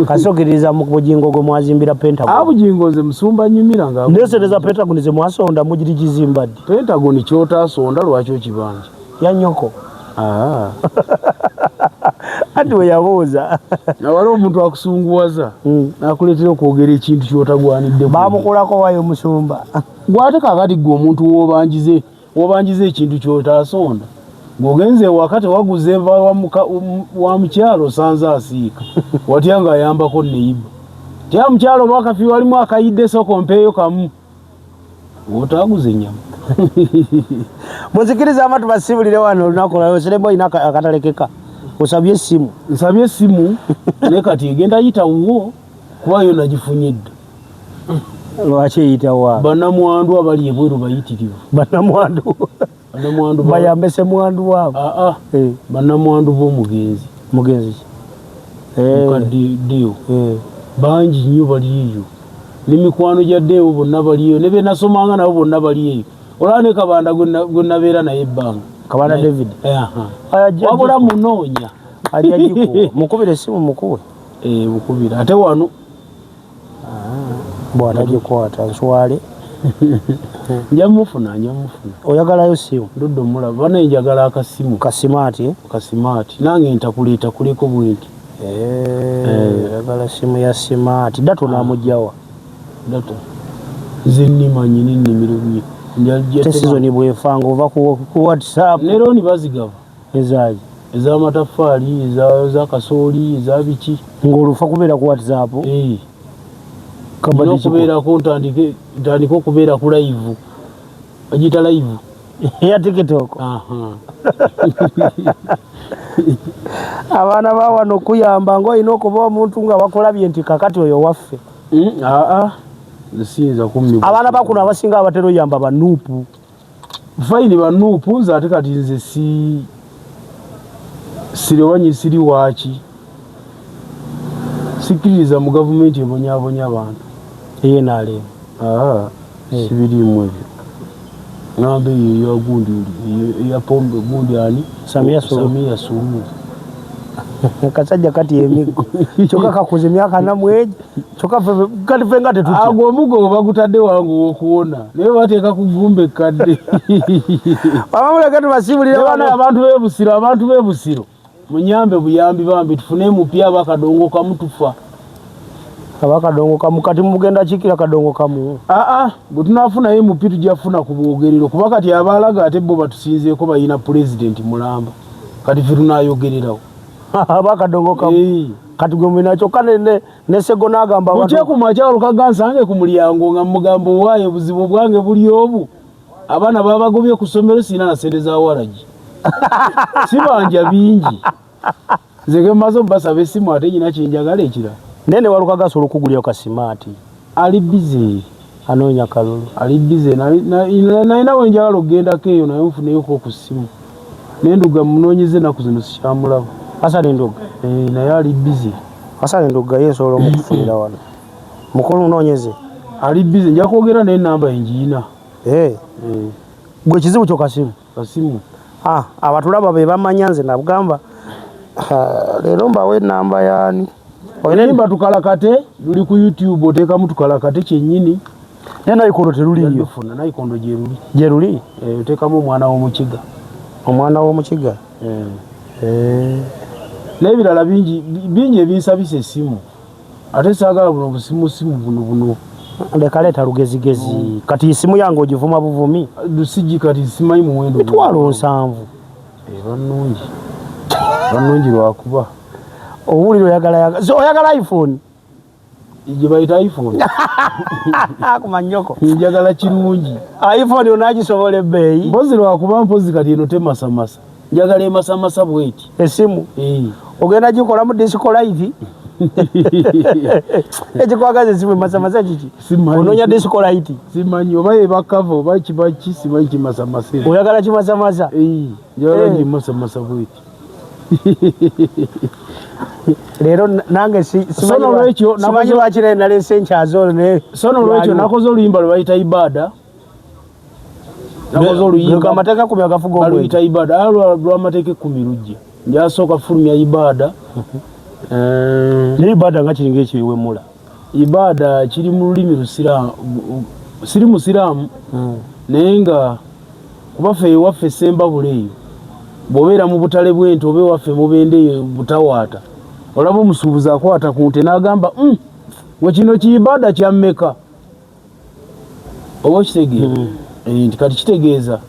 kasokiriza mu bujingo gwe mwazimbira Pentagon. Abujingo nze musumba nyumira nga. Ndesereza Pentagon nze mwasonda mujiri kizimbadde. Pentagon kyota sonda lwaki okibanja. Ya nyoko. Ati we yabuuza. Na waliwo omuntu akusunguwaza. Nakuleetera okwogera ekintu kyotagwanidde. Bamukolako wayo musumba. Gwate kakati gwe omuntu wobanjize ekintu kyotasonda. Ngogenze wakati waguze wa mkyalo sanza asiika. Watya nga ayambako neiba. Tya mkyalo bakafi walimu akayidde soko mpeeyo kamu. Wotaguze nyama. Muzikiriza amatu basibulire wano olunaku lwayo serembo ina akatalekeka. Osabye simu. Nsabye simu ne kati egenda yita wo kuba yo nagifunyidde. Lwaki yita wa? Bannamwandu abali ebweru bayitirivu. Bannamwandu. Bannamwandu bayambese mwandu wabo. Bannamwandu b'omugenzi. Mugenzi. Mukaddiyo. Bangi nnyo baliyo. N'emikwano gya Deo bonna baliyo. Ne be nasomanga nabo bonna baliyo. Olaba ne Kabanda gwe nabeera naye ebbanga. Kabanda David. Wabula munoonya. Ajja giko. Mukubire simu mukuwe. Mukubire. Ate wano. Bwana gikwata nswale. Njamufuna. Oyagalayo simu. Doddo mulaba. Bana njagala akasimu. Kasimaati. Nange ntakuleeta kuliko bwinti. Oyagala simu ya simaati. Dato namugjawa. Dato. Zinnimanyi n'ennimiro bye. Tesizoni bwefanga ova ku WhatsApp. Leero ni bazigaba. Ezaji. Ez'amataffaali, eza kasooli, eza biki. Ng'olufa kubeera ku WhatsApp. Kabadde kubeerako ntandike okubeera ku live. Agita live. Ya TikTok. Abaana ba wano kuyamba ng'olina okuba omuntu nga bakolabye nti kakati oyo waffe. Nsinza kummi. Abaana bakuno abasinga abatera oyamba banuupu. Faini banuupu nze ate kati nze sirewanyi siri waaki. Sikiriza mu gavumenti ebonyaabonya abantu. Naale. Sibirimu ebyo. Ngambe ya gundi ya pombe gundi ani? Samia Suluhu. Kasajja kati emigo. Choka kakuze myaka namweje. Choka kati fenga tetutya. Agwo omugo bagutadde wangu okuwona. Naye bateeka ku gumbe kadde. Bamamule kati basibulire bana abantu b'ebusiro. Munyambe buyambi bambi tufune mupya abakadongo kamutufa. Abakadongo kamu kati mugenda chikira kadongo kamu. Bwe tunafuna ye mupitu jafuna ku bwogerero kuba kati abalaga ate bo batusinzeeko bayina president mulamba. Kati ffe tunayogererawo. Abakadongo kamu. Kati gwe nacho kane ne sego nagamba abantu. Muche ku makyalo kagansange ku mulyango nga mugambo waye buzibu bwange buli obu. Abana babagobye ku somero sina na sente za waraji. Sibanja bingi. Zege mazo basabe simu ate nyina kinjagala ekira. Nene walukaga solo kugulya kasimaati. Ali busy. Anonya kalulu. Ali busy na wenjala ogenda keyo na yofune yoko ku simu. Nenduga munonyize nakuzino sikyamulaba. Asa nenduga. Naye ali busy. Asa nenduga yesolo mukufunira wano. Mukolo unonyeze. Ali busy nja kwogera ne namba enjina. Gwe kizibu kyo kasimu. Abatulaba be bamanyanze nabugamba. Lero mbawe namba yani. Oyinemba tukalakate luli ku YouTube oteka mutukalakate kyennyini. Nena ikondo teruli iyo. Na ikondo jeruli. Jeruli? Oteka mu mwana w'omukiga. Omwana w'omukiga. N'ebirala bingi ebinsabisa essimu. Ate saagala buno busimu buno. Leka leeta lugezigezi. Kati isimu yange ogivuma buvumi. Lusigi kati simanyi muwendo. 7,000. Bannungi lwakuba. Owulira oyagala iPhone. Ije bayita iPhone. Kumanyoko. Njagala kirungi. iPhone onagisobola ebbeeyi. Mpozi lwakuba mpozi kati eno temasamasa. Njagala emasamasa bweti. Esimu. Ogenda gikola mu disco light. Ekikwagaza esimu masamasa kiki? Ononya disco light. Simanyi oba ebakava oba kibaki simanyi kimasamasa. Oyagala kimasamasa? Njagala kimasamasa bweti. Lero nange simanyi lwaki nalese nkyazo ne sono lwekyo nakoze oluyimba lwe bayita ibada. Nakoze oluyimba amateeka 10 agafuga oluyita ibada lw'amateeka 10 lujja njasooka fulumya ibada Naye ibada nga kiringa ekiwemula. Ibada kiri mu lulimi Lusiraamu, siri Musiraamu naye nga kubaffe ewaffe Semba buleeyo bw'obeera mu butale bw'ente oba ewaffe mubende butawaata olaba omusuubuzi akwata ku nte n'agamba we kino kiibada kya mmeka oba okitegeera nti kati kitegeeza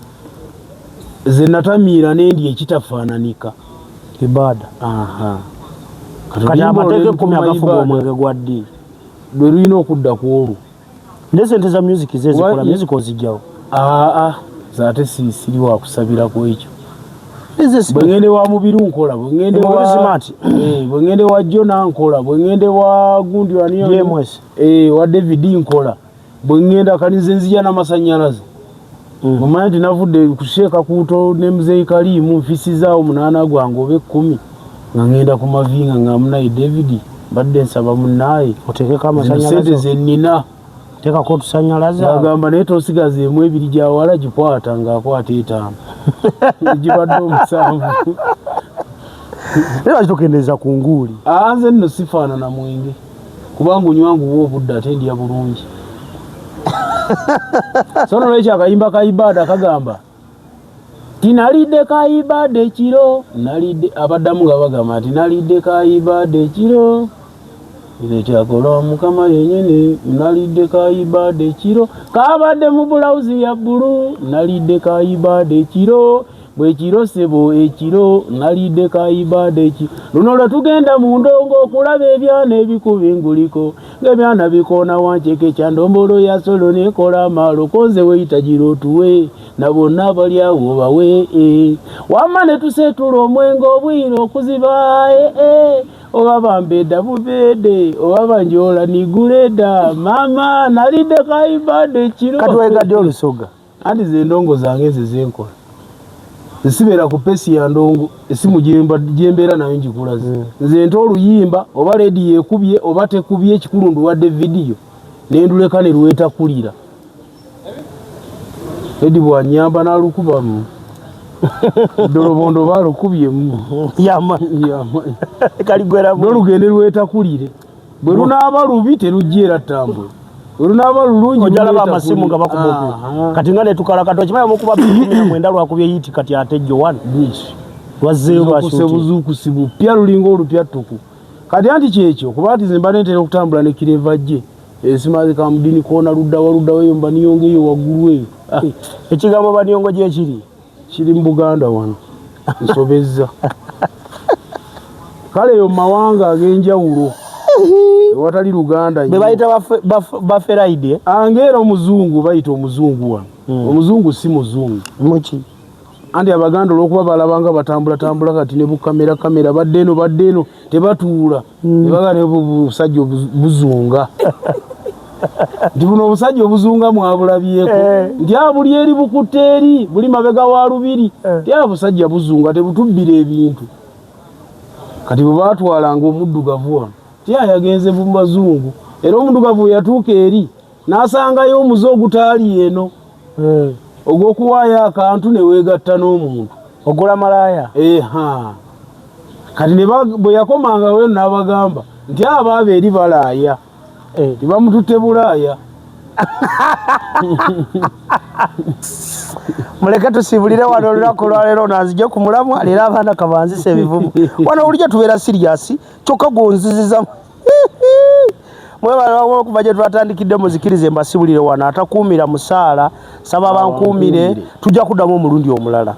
ze natamiira n'endi ekitafaananika ibada. Kati amateeka 10 agafuga omwenge gwa ddiini lwe lulina okudda ku olwo. Ne sente za music zezikola music ozijjawo? Zaate siri wa kusabira ku ekyo. Bwe ngende wa Mubiru nkola, bwe ngende wa Jona nkola, bwe ngende wa gundi wa niyo DMS wa David nkola, bwe ngenda kanize nzija n'amasannyalaze. Mumanya nti navudde kusheeka kuuto ne Muzeeyi Kalimu nfisi zaawo 8 gwange oba 10 nga ngenda ku mavinga nga munaye David badde nsaba munaaye oteekeko amasannyalaze sente ze nnina teekako otusannyalaze agamba naye tosigaze emu 2 gyawala gikwata ng'akwata 5 gibadde 7 naye lwaki tokendeeza ku nguuli? Nze nno sifaanana mwenge kubanga unywangu wo obudde ate ndya bulungi. So nolwekyo akayimba ka ibada kagamba tinalidde ka ibada ekiro nalidde abaddamu nga bagamba nti nalidde ka ibada ekiro ire kyakola Mukama yennyini nalidde ka ibada ekiro kabadde mu bulawuzi ya bbulu nalidde ka ibada ekiro bwe kiro sebo ekiro nalidde ka ibada ekiro luno lwe tugenda mu ndongo okulaba ebyana ebikuba enguliko ng'ebyana bikoona wanceke kya ndombolo ya solo nekola amaalo konze weyita girotuwe na bonna abali awo bawe wamma ne tuseetula omwenge obwire okuziba oba bambedda bubedde oba banjola niguleda mama nalidde ka ibada ekiro. Kati weegadde olusoga anti ze ndongo zange ze zenkola zisibeera ku pesi ya ndongo esimu gyembeera nayo ngikulaze nze nti oluyimba oba lediyo ekubye oba tekubye ekikulu nduwadde vidiyo nenduleka ne lwetakulira edi bwanyamba n'alukubamu dolobondo baalukubyemu nolugende lwetakulire bwe lunaaba lubi terujjeera ttambula olunaba lulungi ojalaba amasimu nga bakuba kati nga netukala kati okimanya mukuba 19 lwakubye yiti kati ate Joan wazzeeyo buzuukusi bupya lulinga olupya ttuku kati anti kyekyo kuba ati zemba nentera okutambula ne kireva gye esimazi ka mudini koona luddawa eyo mbaniyongo eyo waggulu eyo ekigambo baniyongo gye kiri mu Buganda wano nsobezza kale eyo mu mawanga ag'enjawulo watali Luganda be bayita baferaide angera omuzungu bayita omuzungu wano omuzungu si muzungu muki anti Abaganda olwokuba balabanga batambula kati ne bukamera badde eno tebatuula nebaga ne busajja buzunga nti buno obusajja obuzunga mwabulabyeko nti buli eri bukutte eri buli mabega wa lubiri ti busajja buzunga tebutubbira ebintu kati bwe batwalanga omuddugavu wano yagenze mu bazungu era omuddugavu yatuuka eri n'asangayo omuze ogutaali eno ogw'okuwaayo akantu ne weegatta n'omuntu ogola malaaya kati bwe yakomangawo eno n'abagamba nti abaaba eri balaaya tibamututte bulaaya. Muleke tusibulire wano olunaku lwaleero nanzije ku mulamwa leero abaana kabanzise ebivumu wano bulijjo tubeera siriasi kyokka gonziziza mwebala okuva gye twatandikidde muzikirize mbasibulire wano atakuumira musaala saba bankuumire tujja kuddamu omulundi omulala.